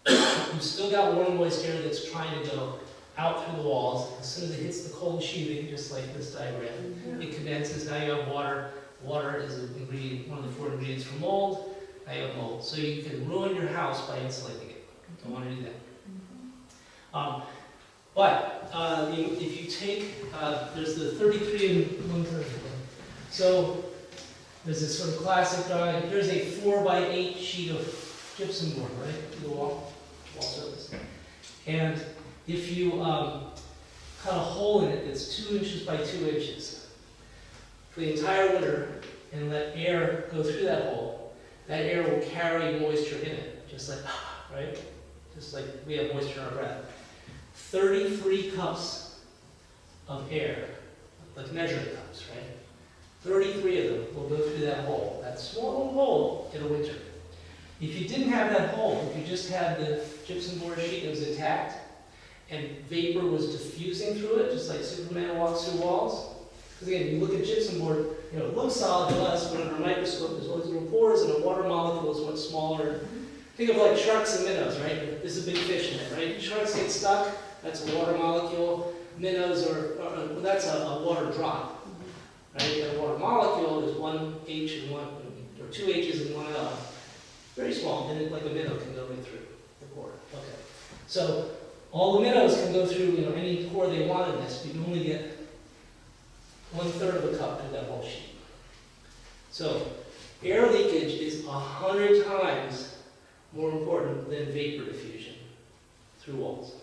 You've still got warm, moist air that's trying to go out through the walls. As soon as it hits the cold sheathing, just like this diagram, it condenses. Now you have water. Water is an ingredient, one of the 4 ingredients for mold. Now you have mold. So you can ruin your house by insulating it. Don't want to do that. But if you take, there's the 33 and 1/3. So there's this sort of classic drawing. Here's a 4x8 sheet of gypsum board, right, to the wall surface. And if you cut a hole in it that's 2 inches by 2 inches for the entire winter and let air go through that hole, that air will carry moisture in it, just like, right? Just like we have moisture in our breath. 33 cups of air, like measuring cups, right? 33 of them will go through that hole, that small little hole in the winter. If you didn't have that hole, if you just had the gypsum board sheet that was intact, and vapor was diffusing through it, just like Superman walks through walls. Because again, you look at gypsum board, you know, it looks solid to us, but under a microscope there's all these little pores, and a water molecule is much smaller. Think of like sharks and minnows, right? There's a big fish in it, right? Sharks get stuck, that's a water molecule. Minnows well, that's a water drop, right? A water molecule is 1 H and 1, or 2 H's and 1 L. Very small, and like a minnow can go right through the pore. Okay. So all the minnows can go through, you know, any pore they want in this, but you only get 1/3 of a cup through that whole sheet. So air leakage is 100 times more important than vapor diffusion through walls.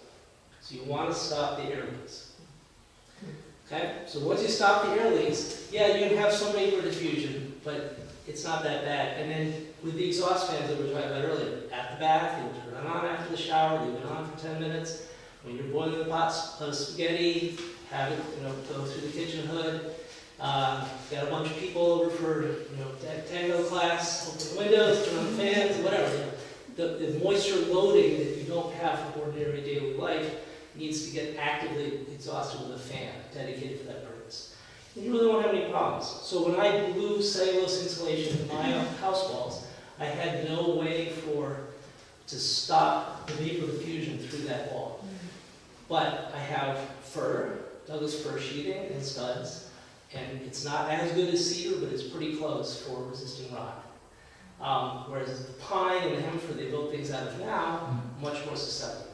So you want to stop the air leaks. Okay? So once you stop the air leaks, yeah, you can have some vapor diffusion, but it's not that bad. And then with the exhaust fans that we were talking about earlier, at the bath, you turn it on after the shower, leave it on for 10 minutes. When you're boiling the pots of spaghetti, have it, you know, go through the kitchen hood. Got a bunch of people over for, you know, tango class, open the windows, turn on the fans, whatever. You know, the moisture loading that you don't have for ordinary daily life needs to get actively exhausted with a fan dedicated for that purpose. And you really won't have any problems. So when I blew cellulose insulation in my house walls, I had no way to stop the vapor diffusion through that wall. But I have fir, Douglas fir sheathing and studs, and it's not as good as cedar, but it's pretty close for resisting rot. Whereas the pine and the hemper they build things out of now, much more susceptible.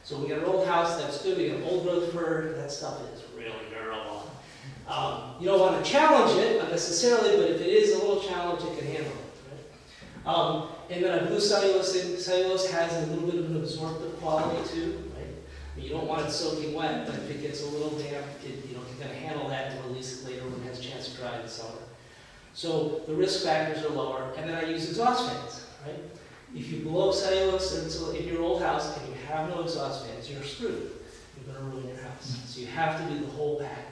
So we got an old house, that's good. We got an old growth fir, that stuff is really durable. You don't want to challenge it, not necessarily, but if it is a little challenge, it can handle it. Right? And then I blew cellulose in. Cellulose has a little bit of an absorptive quality too, right? You don't want it soaking wet, but if it gets a little damp, it, you know, can kind of handle that and release it later when it has a chance to dry in the summer. So the risk factors are lower, and then I use exhaust fans, right? If you blow cellulose in your old house and you have no exhaust fans, you're screwed. You're going to ruin your house. So you have to do the whole package.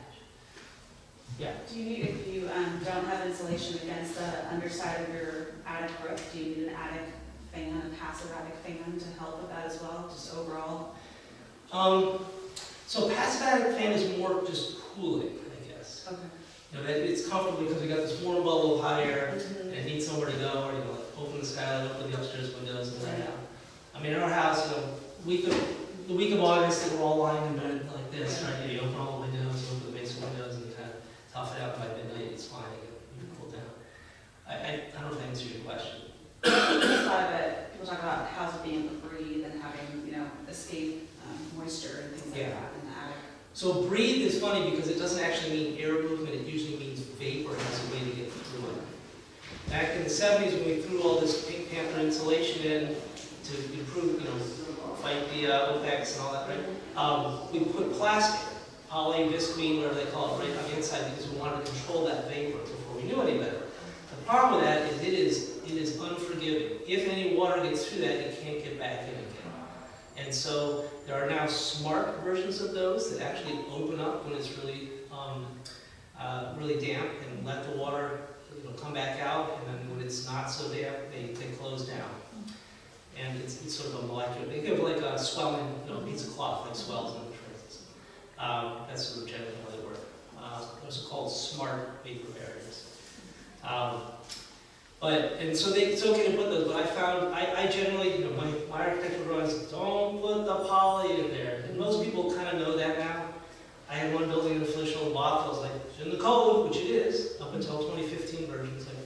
Yeah. Do you need, if you don't have insulation against the underside of your attic roof, do you need an attic fan, a passive attic fan to help with that as well, just overall? So passive attic fan is more just cooling, I guess. Okay. You know, that it's comfortable because we got this warm bubble of hot air, and it needs somewhere to go, or, you know, like open the skylight, open the upstairs windows, and let it out. I mean, in our house, you know, the week of August, we're all lying in bed like this, right? You open all the windows, open the basement windows, and you kind of tough it out by midnight, it's fine, you can cool down. I don't know if I answered your question. A lot of it, people talk about how's it being able to breathe and having, you know, escape moisture and things like that in the attic. So breathe is funny because it doesn't actually mean air movement, it usually means vapor has a way to get through it. Back in the 70s when we threw all this Pink Panther insulation in to improve, you know, fight the OPEX and all that, right? We put plastic, polyvisqueen, whatever they call it, right on the inside because we wanted to control that vapor before we knew any better. The problem with that is it is unforgiving. If any water gets through that, it can't get back in again. And so there are now smart versions of those that actually open up when it's really, really damp and let the water, you know, come back out. And then when it's not so damp, they close down. And it's sort of a molecular. They give like a swelling, you know, a piece of cloth like swells in the trays. That's sort of generally how they work. Those are called smart vapor barriers. And so it's okay to put those, but I found, I generally, you know, my architectural drawings, don't put the poly in there. And most people kind of know that now. I had one building in official in Bath, I was like, it's in the code, which it is, up until 2015 version. It's like,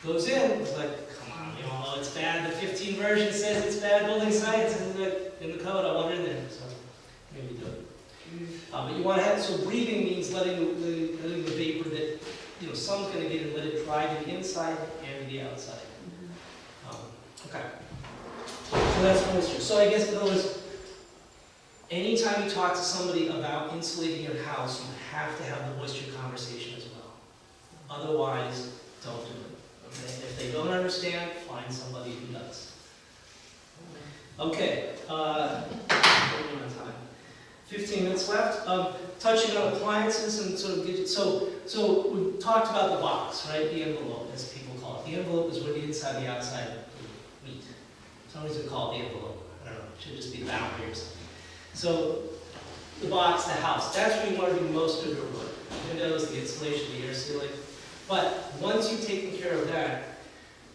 goes in, it's like, come on, you all know it's bad. The 15 version says it's bad building sites, and in the code, I want it in there. So maybe do it. But you want to have, so breathing means letting the vapor that, you know, sun's going to get and let it dry to the inside and the outside. Okay. So that's moisture. So I guess in other words, anytime you talk to somebody about insulating your house, you have to have the moisture conversation as well. Otherwise, don't do it. Okay? If they don't understand, find somebody who does. Okay. We're on time. 15 minutes left. Touching on appliances and sort of get so we talked about the box, right? The envelope, as people call it. The envelope is where the inside and the outside meet. Somebody's gonna call it the envelope. I don't know. It should just be the boundary or something. So the box, the house. That's where you want to do most of your work. The windows, the insulation, the air sealing. But once you've taken care of that,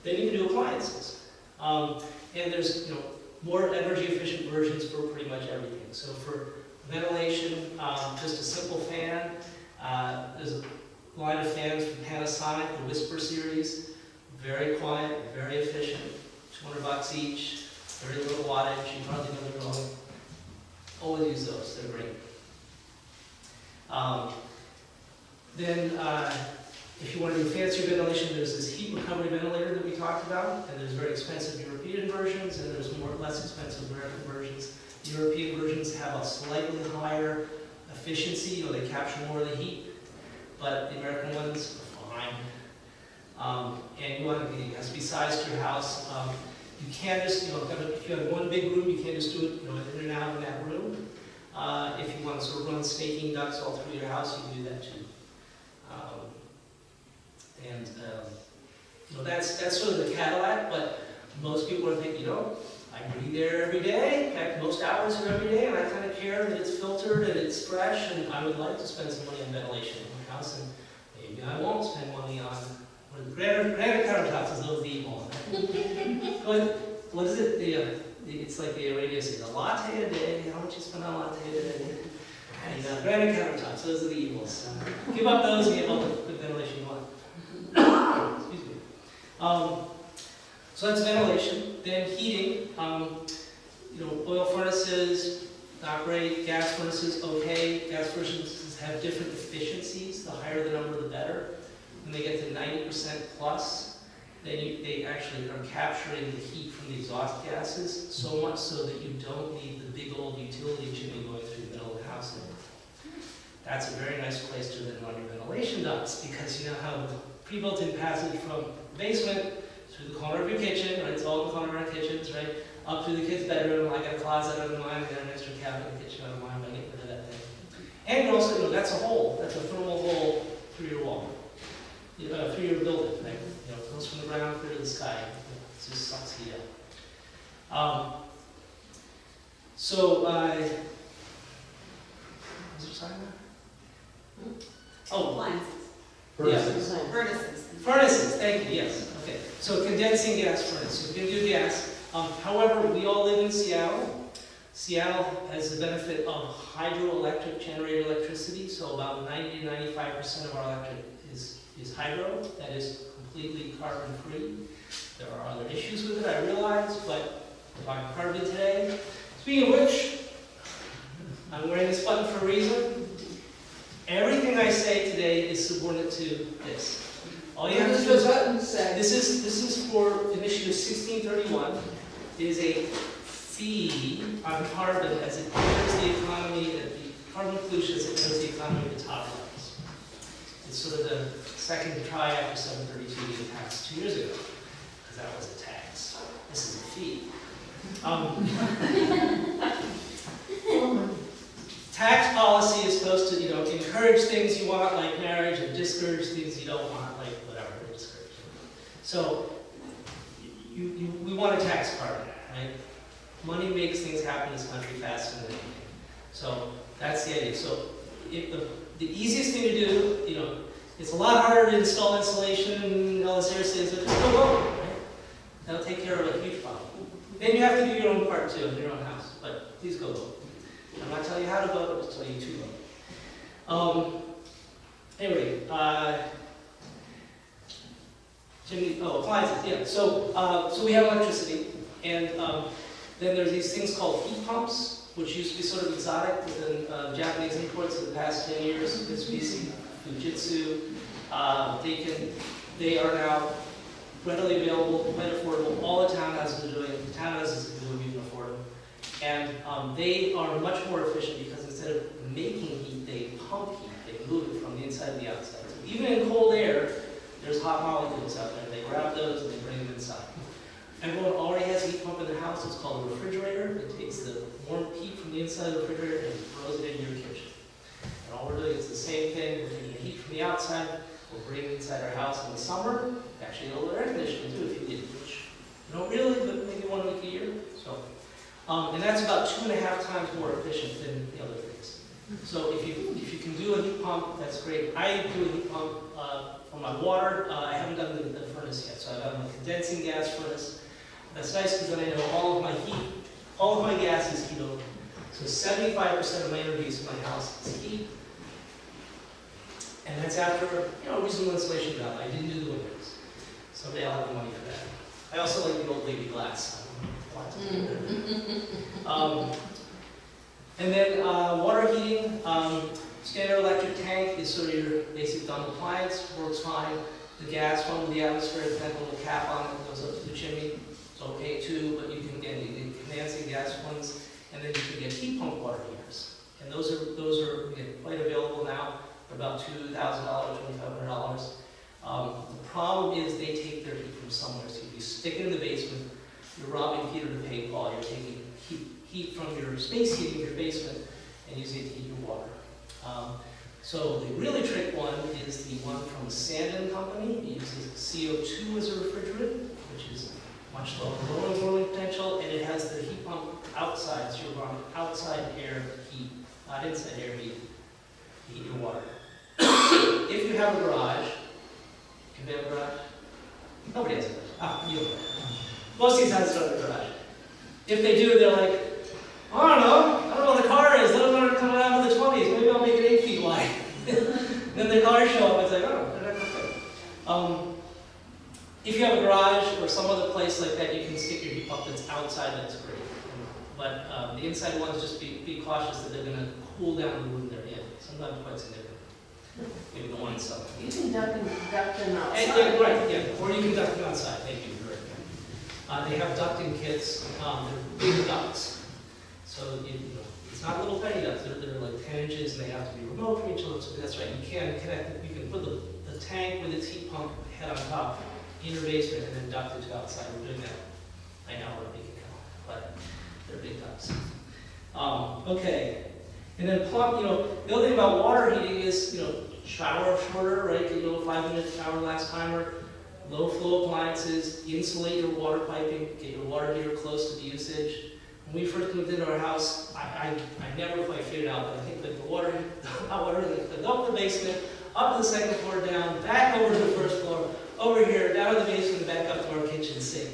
then you can do appliances. And there's, you know, more energy efficient versions for pretty much everything. So for ventilation, just a simple fan. There's a line of fans from Panasonic, the Whisper series. Very quiet, very efficient, $200 each, very little wattage, you probably know they're wrong. Always use those, they're great. If you want to do fancier ventilation, there's this heat recovery ventilator that we talked about, and there's very expensive European versions, and there's less expensive American versions. European versions have a slightly higher efficiency, you know, they capture more of the heat, but the American ones are fine. And you want to be, it has to be sized to your house. You can't just, you know, if you have one big room, you can't just do it, you know, in and out in that room. If you want to sort of run snaking ducts all through your house, you can do that too. You know, that's sort of the Cadillac, but most people are thinking, you know, I breathe air every day, in fact, most hours of every day, and I kind of care that it's filtered and it's fresh, and I would like to spend some money on ventilation in my house, and maybe I won't spend money on granite countertops, as those the evil. What is it? It's like the radio says, a latte a day. How much you spend on a latte a day? And granite countertops, those are the evils. Give up those and you have all the good ventilation you want. Excuse me. So that's ventilation. Then heating. You know, oil furnaces, not great. Gas furnaces, okay. Gas furnaces have different efficiencies. The higher the number, the better. When they get to 90% plus, then they actually are capturing the heat from the exhaust gases, so much so that you don't need the big old utility chimney going through the middle of the house anymore. That's a very nice place to then run your ventilation ducts, because you now have a pre-built-in passage from the basement through the corner of your kitchen, right? It's all in the corner of our kitchens, right? Up through the kids' bedroom. I got a closet under mine, I got an extra cabinet in the kitchen under mine, I get rid of that thing. And also, you know, that's a hole. That's a thermal hole through your wall, through your building, right? You know, it goes from the ground through to the sky. It just sucks heat up. Was there something there? Oh, Appliances. Furnaces. Furnaces. furnaces, thank you, yes, okay. So condensing gas furnace, so we can do gas. However, we all live in Seattle. Seattle has the benefit of hydroelectric generated electricity, so about 90 to 95% of our electric is hydro, that is completely carbon free. There are other issues with it, I realize, but we're talking carbon today. Speaking of which, I'm wearing this button for a reason. Everything I say today is subordinate to this. All you What have to does do is, the button say? this is for Initiative 1631. It is a fee on carbon as it enters the economy, the carbon pollution as it enters the economy of the top levels. It's sort of the second try after 732 being taxed 2 years ago, because that was a tax. This is a fee. Tax policy is supposed to, encourage things you want, like marriage, and discourage things you don't want, like whatever, discourage. So, we want to tax carbon, right? Money makes things happen in this country faster than anything. So, that's the idea. So, the easiest thing to do, it's a lot harder to install insulation and all this air things, but just go over, right? That'll take care of a huge problem. Then you have to do your own part too, in your own house, but please go vote. I'm not telling you how to vote, I'm just telling you to vote. Anyway, appliances, yeah. So we have electricity, and then there's these things called heat pumps, which used to be sort of exotic within Japanese imports in the past 10 years. Mitsubishi, Fujitsu, they are now readily available, quite affordable. All the townhouses are doing it. The townhouses are doing even afford them. And they are much more efficient because instead of making heat, they pump heat. They move it from the inside to the outside. So even in cold air, there's hot molecules out there. They grab those and they bring them inside. Everyone already has a heat pump in the house. It's called a refrigerator. It takes the warm heat from the inside of the refrigerator and throws it into your kitchen. And all we're doing is the same thing. We're taking the heat from the outside. We'll bring it inside our house in the summer. Actually, a little air conditioning too if you need it, which you don't really, but maybe 1 week a year. So. And that's about 2.5 times more efficient than the other things. So if you can do a heat pump, that's great. I do a heat pump for my water. I haven't done the furnace yet, so I've done a condensing gas furnace. That's nice because then I know all of my gas is heat over. So 75% of my energy use in my house is heat. And that's after reasonable insulation job. I didn't do the windows. Someday I'll have the money for that. I also like the old baby glass. And then water heating, standard electric tank is sort of your basic dumb appliance, works fine. The gas one with the atmospheric vent with a cap on it goes up to the chimney. It's okay too, but you can get condensing gas ones, and then you can get heat pump water heaters. And those are again, quite available now for about $2,000, $2,500. The problem is they take their heat from somewhere, so if you stick it in the basement, you're robbing Peter to pay Paul. You're taking heat from your space heating, your basement, and using it to heat your water. So the really trick one is the one from Sandon Company. It uses CO2 as a refrigerant, which is much lower boiling potential, and it has the heat pump outside, so you're running outside air heat, not inside air heat, to heat your water. If you have a garage, can they have a garage? Nobody has a garage. You have a garage. Most of these houses don't have a garage. If they do, they're like, I don't know what the car is. Let them come out of the 20s. Maybe I'll make it 8 feet wide. Then the cars show up. It's like, they're not perfect. If you have a garage or some other place like that, you can stick your heat pump that's outside. That's great. But the inside ones, just be cautious that they're going to cool down the room they're in. Sometimes quite significant. maybe the one inside. You can duct them And, outside. yeah, right, yeah, or you can duct them outside, thank you, you're right. They have ducting kits, they're big ducts. So, you know, it's not little tiny ducts, they're like 10 inches, and they have to be remote from each other, so that's right, you can connect, you can put the tank with its heat pump head on top in your basement and then duct it to outside. We're doing that right now, we're making it, but they're big ducts. Okay, and then plumb, you know, the other thing about water heating is, you know, shower shorter, right? Get a 5-minute shower last timer, low flow appliances, insulate your water piping, get your water heater close to the usage. When we first moved into our house, I never quite figured out, but I think that the water, hot water, up the basement, up to the second floor, down, back over to the first floor, over here, down to the basement, back up to our kitchen sink.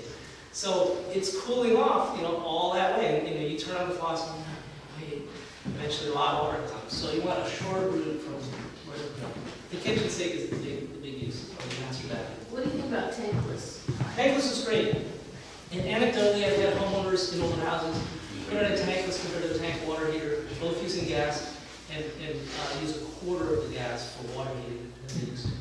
So it's cooling off, you know, all that way. And, you know, you turn on the faucet, wait, eventually a lot of water comes. So you want a short route from where, you know, the kitchen sink is the big use of the master bathroom. What do you think about tankless? Tankless is great. And anecdotally, I've had homeowners in older houses put in a tankless compared to a tank water heater, both using gas, and use a quarter of the gas for water heating than they used to.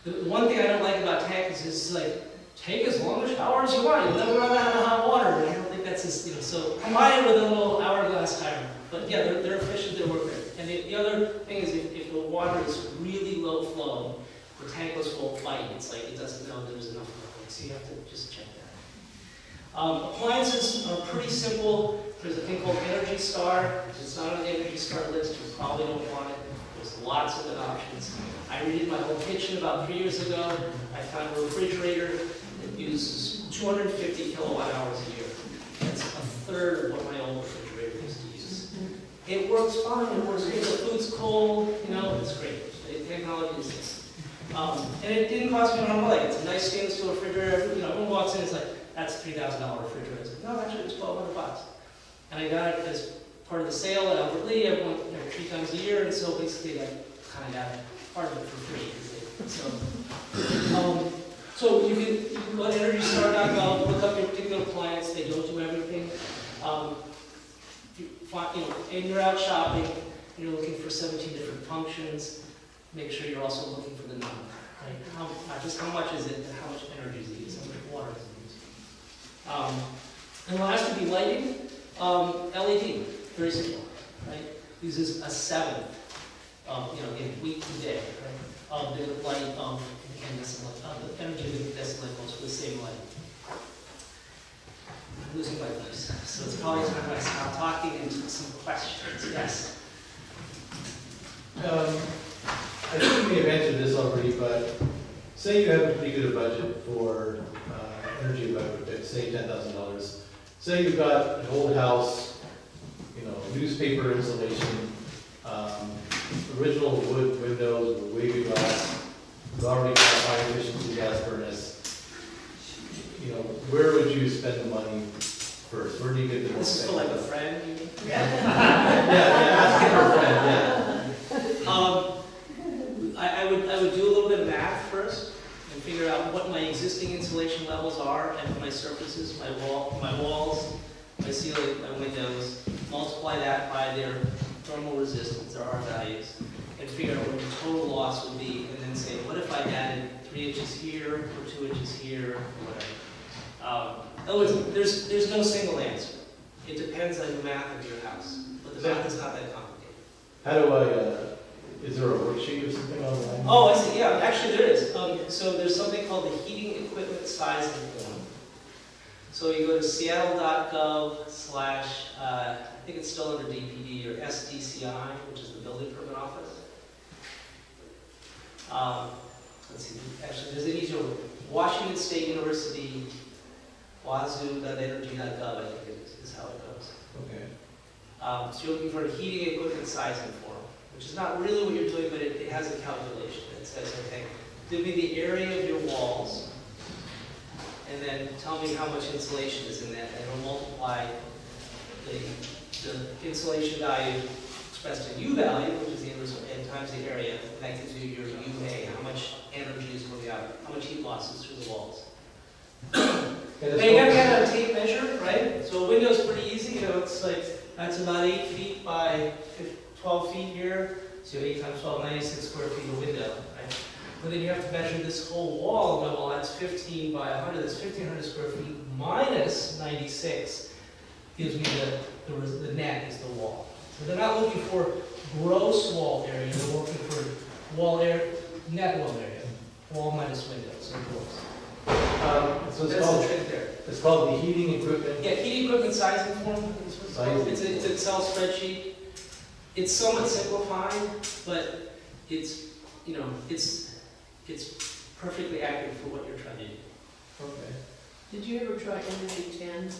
The one thing I don't like about tankless is like, take as long a shower as you want, you'll never run out of hot water. And I don't think that's as, you know, so combine it with a little hourglass timer. But yeah, they're efficient, they work great. And the other thing is if the water is really low flow, the tankless won't fight. It's like it doesn't know there's enough flow. So you have to just check that. Appliances are pretty simple. There's a thing called Energy Star. If it's not on the Energy Star list, you probably don't want it. There's lots of good options. I redid my whole kitchen about 3 years ago. I found a refrigerator that uses 250 kilowatt hours a year. That's a third of what my old refrigerator used to use. It works fine. It works great. The food's cold. You know, it's great. The technology is this. And it didn't cost me an arm and a leg. It's a nice stainless steel refrigerator. You know, everyone walks in, it's like, that's a $3,000 refrigerator. I said, no, actually, it's $1,200. And I got it as part of the sale at Albert Lee. I went 3 times a year, and so basically I kind of got part of it for free. So you can go to EnergyStar.gov, look up your particular appliance. They don't do everything. And you're out shopping, and you're looking for 17 different functions. Make sure you're also looking for the number, right? Not just how much is it, but how much energy is it used, how much water is it used. And last would be lighting. LED, very simple, right? Uses a seventh of, again, week to day, right? Of the light of the energy of the incandescent goes for the same light. I'm losing my voice, so it's probably time I stop talking and some questions. Yes. I think we may have answered this already, but say you have a pretty good budget for energy retrofit, say $10,000. Say you've got an old house, newspaper insulation, original wood windows with wavy glass, you've already got a high efficiency gas furnace. Where would you spend the money first? Where do you get the most? This is for like a friend, you mean? yeah, asking for a friend, yeah. I would do a little bit of math first and figure out what my existing insulation levels are and my surfaces, my walls, my ceiling, my windows, multiply that by their thermal resistance, their R values, and figure out what the total loss would be, and then say, what if I added 3 inches here, or 2 inches here, or whatever. In other words, there's no single answer. It depends on the math of your house, but the math is not that complicated. How do is there a worksheet or something online? Oh, I see, yeah, actually there is. So there's something called the Heating Equipment Size and Form. So you go to seattle.gov / I think it's still under DPD, or SDCI, which is the Building Permit Office. Let's see, actually there's an easier one. Washington State University, wazoo.energy.gov, I think is how it goes. Okay. So you're looking for a heating equipment size and form, which is not really what you're doing, but it has a calculation. It says, okay, give me the area of your walls, and then tell me how much insulation is in that, and it'll multiply the insulation value expressed in U value, which is the inverse of N times the area, and that gives you your UA, how much energy is going out, how much heat losses through the walls. Now you have to have a tape measure, right? So a window's pretty easy, it's like, that's about 8 feet by 12 feet here. so 8 times 12, 96 square feet of window, right? But then you have to measure this whole wall, and go, well, that's 15 by 100, that's 1,500 square feet minus 96, gives me the net is the wall. So they're not looking for gross wall area, they're looking for wall area, net wall area, wall minus windows and doors. So it's That's called, the trick there. it's called the heating equipment. Yeah, heating equipment sizing form, is what it's called. It's an Excel spreadsheet. It's somewhat simplified, but it's, you know, it's perfectly accurate for what you're trying to do. Okay. Did you ever try Energy 10?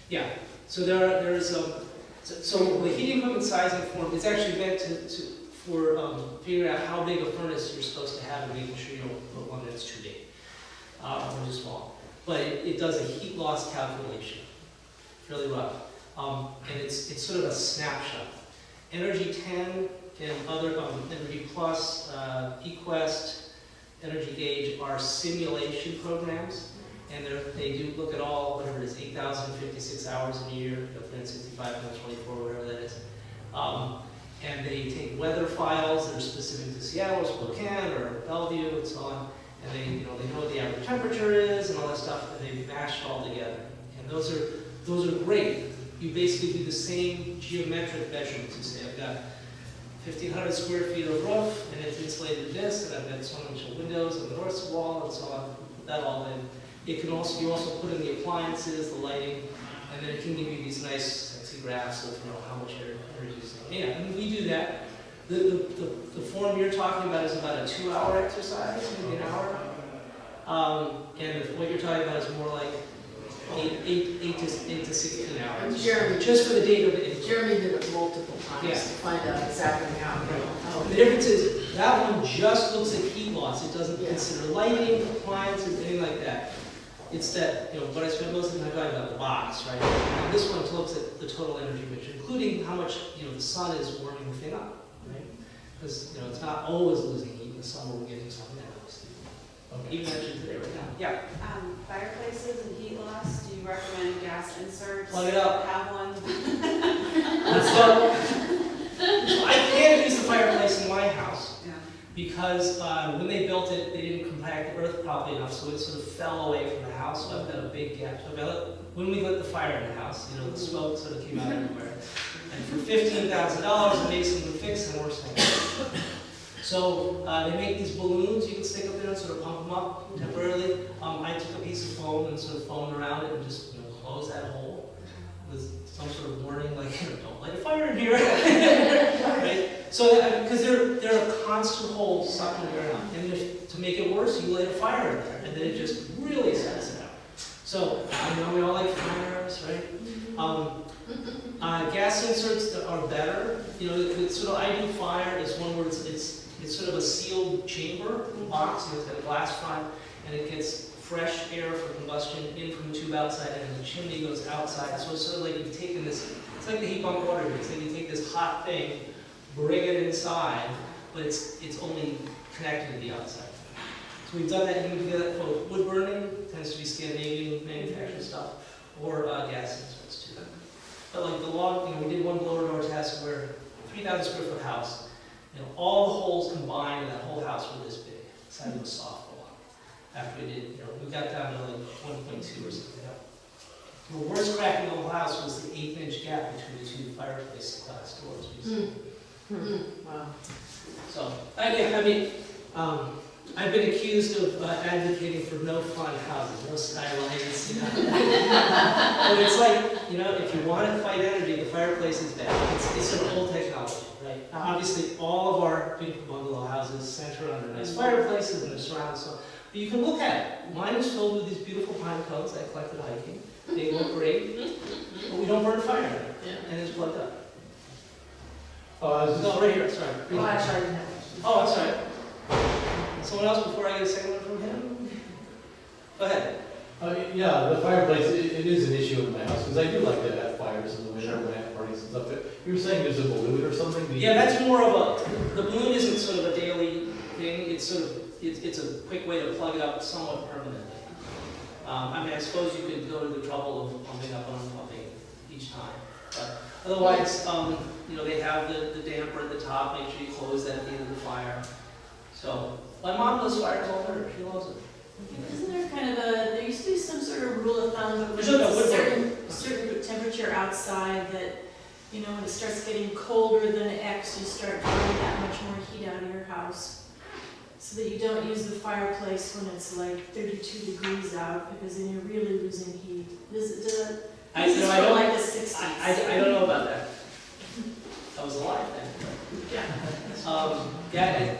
Yeah, so there's so the heating equipment sizing form is actually meant for figuring out how big a furnace you're supposed to have and making sure you don't put one that's too big or too small. But it does a heat loss calculation, really rough, and it's sort of a snapshot. Energy 10 and other Energy Plus, eQuest, Energy Gauge are simulation programs, and they do look at all, whatever it is, 8,056 hours in a year, 365 times 24, whatever that is. And they take weather files that are specific to Seattle, or Spokane, or Bellevue, and so on, and they know what the average temperature is and all that stuff, and they mash it all together. And those are great. You basically do the same geometric measurements. You say, I've got 1,500 square feet of roof, and it's insulated this, and I've got so many windows on the north wall, and so on. Put that all in. You also put in the appliances, the lighting, and then it can give you these nice, sexy graphs of how much energy is using. Yeah, I mean, we do that. The form you're talking about is about a 2-hour exercise, maybe an hour. And what you're talking about is more like 8 to 16 hours. And Jeremy, just for the data. Jeremy did it multiple times Yeah. to find out exactly how. The difference is that one just looks at heat loss. It doesn't consider lighting, appliances, anything like that. It's that, what I spend most of my time about the box, right? And this one looks at the total energy picture, including how much, the sun is warming the thing up, right? Because, it's not always losing heat. In the summer, we're getting some net loss. Okay. Even mentioned today right now. Yeah. Fireplaces and heat loss, do you recommend gas inserts? Plug it up. Have one? Let's go. I can't use the fireplace in my house. Yeah. Because when they built it, they didn't compact the earth properly enough, so it sort of fell away from the house. So I've got a big gap. So when we lit the fire in the house, the smoke sort of came out everywhere. And for $15,000, Mason would fix and worse things. So they make these balloons you can stick up there and sort of pump them up temporarily. I took a piece of foam and sort of foamed around it and just close that hole with some sort of warning like, don't light a fire in here. Right? So because they're a constant hole sucking around, and to make it worse, you light a fire in there, and then it just really sets it out. So we all like fires, right? Gas inserts that are better. It's sort of ideal fire is one where it's sort of a sealed chamber box. It's got a glass front, and it gets fresh air for combustion in from the tube outside, and the chimney goes outside. So it's sort of like you've taken this. It's like the heat pump water heater. It's like you take this hot thing, bring it inside, but it's only connected to the outside. So we've done that. You can do that for wood burning, tends to be Scandinavian manufactured stuff, or gas inserts too. But like the log, we did one blower door test where 3,000 square foot house, all the holes combined in that whole house were this big, the size of a softball. After we did, we got down to like 1.2 or something. The worst crack in the whole house was the 1/8-inch gap between the two fireplace doors. Wow. So, I've been accused of advocating for no fun houses, no skylights, But it's like, if you want to fight energy, the fireplace is bad. It's an old technology, right? Obviously, all of our beautiful bungalow houses center under nice fireplaces and they're surrounded. But you can look at it. Mine is filled with these beautiful pine cones I collected hiking. They look great, but we don't burn fire in it, and it's plugged up. No, right here, sorry. Well, actually, I didn't have Oh, I'm sorry. Someone else before I get a second one from him? Go ahead. Yeah, the fireplace, it is an issue in my house, because I do like to have fires in the winter when I have parties and stuff. You were saying there's a balloon or something? Yeah, that's more of the balloon isn't sort of a daily thing, it's it's a quick way to plug it up somewhat permanently. I suppose you could go to the trouble of pumping up and unpumping each time, but otherwise, they have the damper at the top, make sure you close that at the end of the fire. So, my mom does fires all her, she loves it. Isn't there kind of there used to be some sort of rule of thumb that There's when no it's a woodwork. certain temperature outside that, when it starts getting colder than X, you start drawing that much more heat out of your house. So that you don't use the fireplace when it's like 32 degrees out, because then you're really losing heat. This is from like the 60s. I don't know about that. I was alive then. Yeah,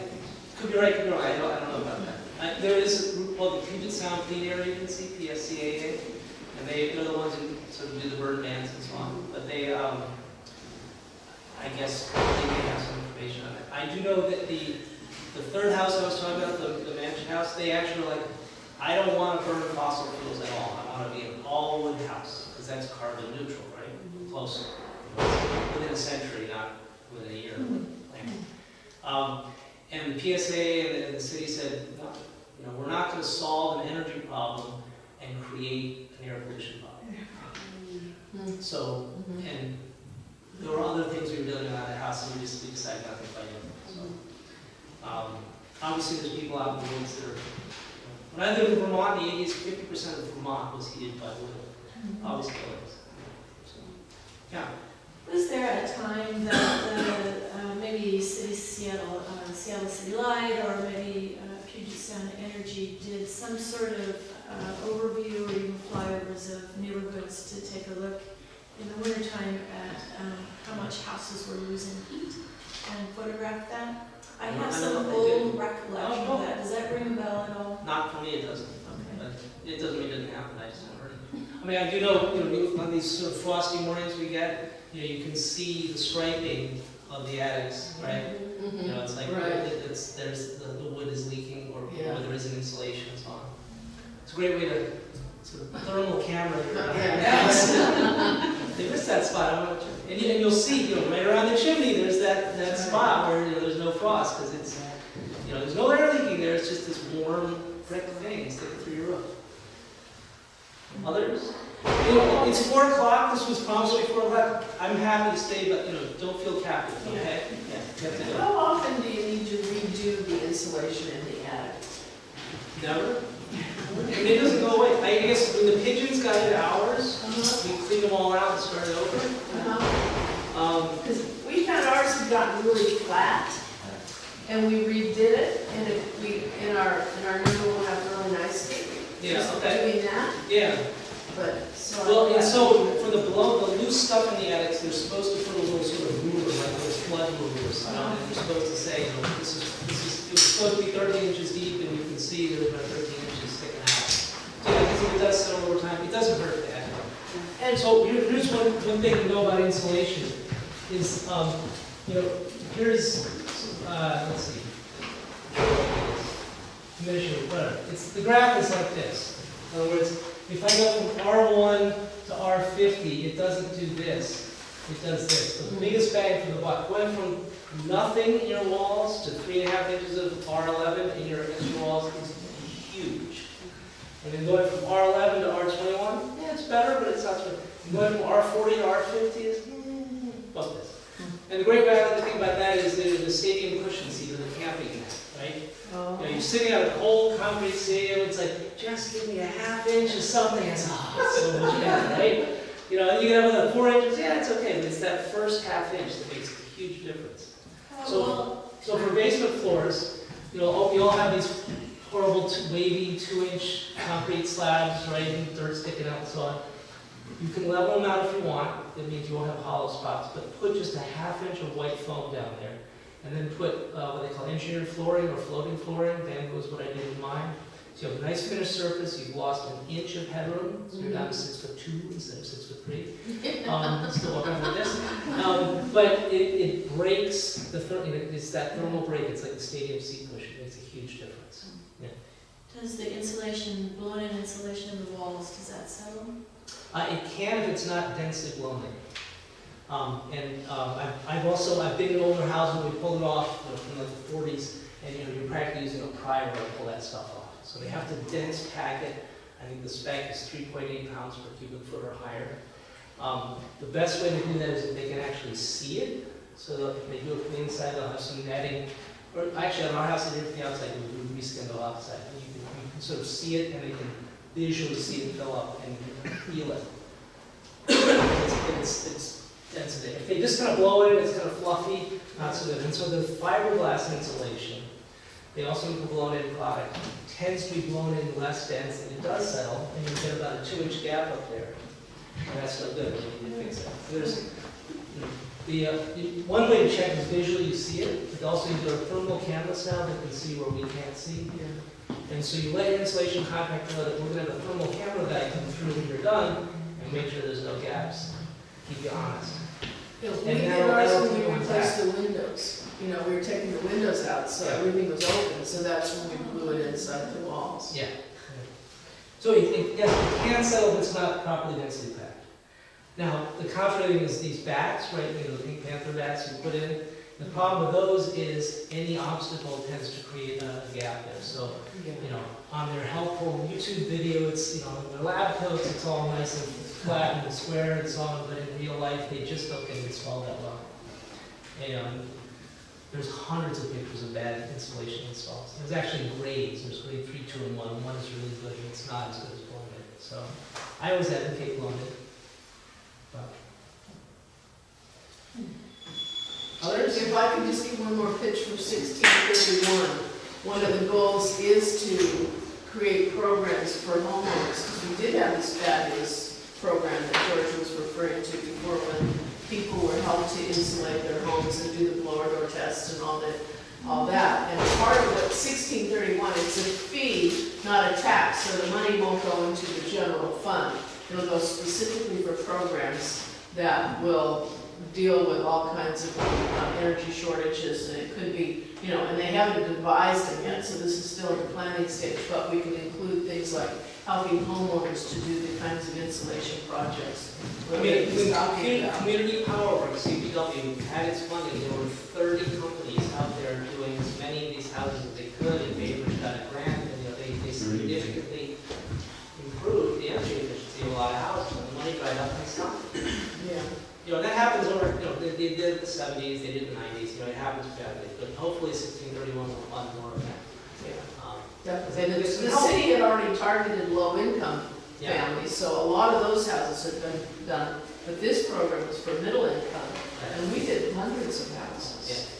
could be right, could be wrong, I don't know about that. There is, the Puget Sound Clean Air Agency, PSCAA, and they're the ones who sort of do the burn bans and so on. But they, I guess, they may have some information on it. I do know that the third house I was talking about, the mansion house, they actually are like, I don't want to burn fossil fuels at all. I want to be an all-wood house, because that's carbon neutral, right? Close. Within a century, not within a year. And the PSA and the city said, no, we're not going to solve an energy problem and create an air pollution problem. So, and there were other things we were doing around the house, and we decided not to fight it. So, obviously, there's people out in the woods that are. When I lived in Vermont in the 80s, 50% of Vermont was heated by wood. Obviously, so, yeah. Was there a time that maybe Seattle City Light, or maybe Puget Sound Energy did some sort of overview or even flyovers of neighborhoods to take a look in the wintertime at how much houses were losing heat and photograph that? I have some old recollection of that. Does that ring a bell at all? Not for me, it doesn't. Okay. But it doesn't mean it didn't happen. I just haven't heard it. I mean, I do know, on these sort of frosty mornings we get, you can see the striping of the attics, right? It's like there's the wood is leaking, or there isn't insulation and so on. It's a great way to sort of thermal camera your house. They missed that spot. I want to, and you'll see, right around the chimney, there's that spot where there's no frost, because it's there's no air leaking there. It's just this warm brick thing sticking through your roof. Others? It's 4 o'clock. This was promised to be 4 o'clock. I'm happy to stay, but don't feel captive. Okay? Yeah. You have to do it. How often do you need to redo the insulation in the attic? Never. I mean, it doesn't go away. I guess when the pigeons got into ours, we cleaned them all out and started over. Because we found ours had gotten really flat, and we redid it, and in our new one we'll have really nice cake. Yeah. Okay. Doing that, Yeah. but so. Well, and so for the loose stuff in the attics, they're supposed to put a little sort of ruler, like those flood rulers, and they're supposed to say, this is it's supposed to be 13 inches deep, and you can see there's about 13 inches sticking out. So yeah, because it does sit over time. It doesn't hurt that. And so here's one thing to know about insulation is, here's let's see, diminishing whatever. The graph is like this. In other words, if I go from R1 to R50, it doesn't do this. It does this. The biggest bang for the buck. Going from nothing in your walls to 3.5 inches of R11 in your walls is huge. And then going from R11 to R21, yeah, it's better, but it's not so. Going from R40 to R50 is about this. And the great thing about that is the stadium cushion seat or the camping mat, right? You're sitting on a cold concrete stadium, it's like, just give me a ½ inch or something. It's so much better, right? You can have another 4 inches, yeah, it's okay, but it's that first ½ inch that makes a huge difference. So for basement floors, we all have these horrible wavy 2-inch concrete slabs, right, and dirt sticking out and so on. You can level them out if you want. That means you won't have hollow spots, but put just a ½ inch of white foam down there. And then put what they call engineered flooring or floating flooring. Bamboo is what I did in mine. So you have a nice finished surface. You've lost 1 inch of headroom. So you're down to 6'2" instead of 6'3". Still walking around like this. But it breaks it's that thermal break. It's like the stadium seat cushion. It makes a huge difference. Yeah. Does the insulation, blown-in insulation in the walls, does that settle? It can if it's not densely blown in. I've been in older houses where we pulled it off from like the 40s, and you're practically using a pry bar to pull that stuff off. So they have to dense pack it. I think the spec is 3.8 pounds per cubic foot or higher. The best way to do that is if they can actually see it. So if they do it from the inside, they'll have some netting. Or actually, on our house, they do it from the outside, we reskin the outside. And you can sort of see it, and they can visually see it fill up, and you can feel it. It's density. If they just kind of blow it in, it's kind of fluffy, not so good. And so the fiberglass insulation, they also need to blow in product. It tends to be blown in less dense, and it does settle, and you get about a 2-inch gap up there. And that's no good, you need to fix it. There's, one way to check is visually you see it, but also you've got a thermal canvas now that can see where we can't see. And so you let your insulation contractor know that we're going to have a thermal camera guy come through when you're done and make sure there's no gaps. Keep you honest. We And did now- ours now when we it's replaced the windows. You know, we were taking the windows out, so Yeah. everything was open, so that's when we blew it inside the walls. Yeah. So it can settle if it's not properly densely packed. Now, the contrary thing is these bats, right, you know, the Pink Panther bats you put in. The problem with those is any obstacle tends to create a gap there. So, you know, on their helpful YouTube video, it's, you know, in their lab coats, it's all nice and flat and square and so on, but in real life, they just don't get installed that well. And there's hundreds of pictures of bad insulation installs. There's actually grades. There's grade 3, 2, and 1. One is really good, and it's not as good as blended. So I always advocate blended. Others? If I could just give one more pitch for 1631, one of the goals is to create programs for homeowners, because we did have this fabulous program that George was referring to before, when people were helped to insulate their homes and do the blower door test and all that. And part of what 1631, it's a fee, not a tax, so the money won't go into the general fund. It'll go specifically for programs that will deal with all kinds of energy shortages, and it could be, you know, and they haven't devised them yet, so this is still in the planning stage, but we can include things like helping homeowners to do the kinds of insulation projects. I mean, when Community Power Works, CPW, had its funding, there were 30 companies out there doing as many of these houses as they could, and Baybridge got a grant, and you know, they significantly improved the energy efficiency of a lot of houses, and the money dried up and stopped. Yeah. You know, that happens over, you know, they did it in the 70s, they did it in the 90s, you know, it happens badly, but hopefully 1631 will fund more of that. Definitely. And the city had already targeted low-income Yeah. families, so a lot of those houses have been done. But this program was for middle income, and we did hundreds of houses.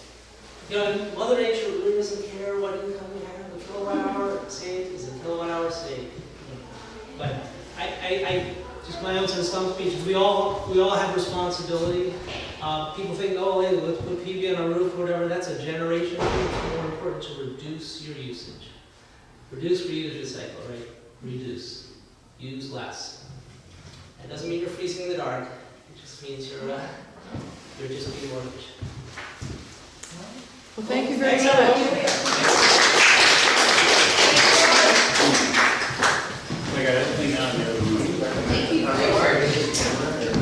Yeah. You know, Mother Nature really doesn't care what income we have, the kilowatt hour saved is a kilowatt hour saved. But I just my own sort of stump speech, we all have responsibility. People think, oh, hey, let's put PV on a roof or whatever, that's a generation thing. It's more important to reduce your usage. Reduce, reuse, recycle, right? Reduce. Use less. That doesn't mean you're freezing in the dark. It just means you're just being more efficient. Well, thank you very Thanks, much. I got everything on there. Thank you, George.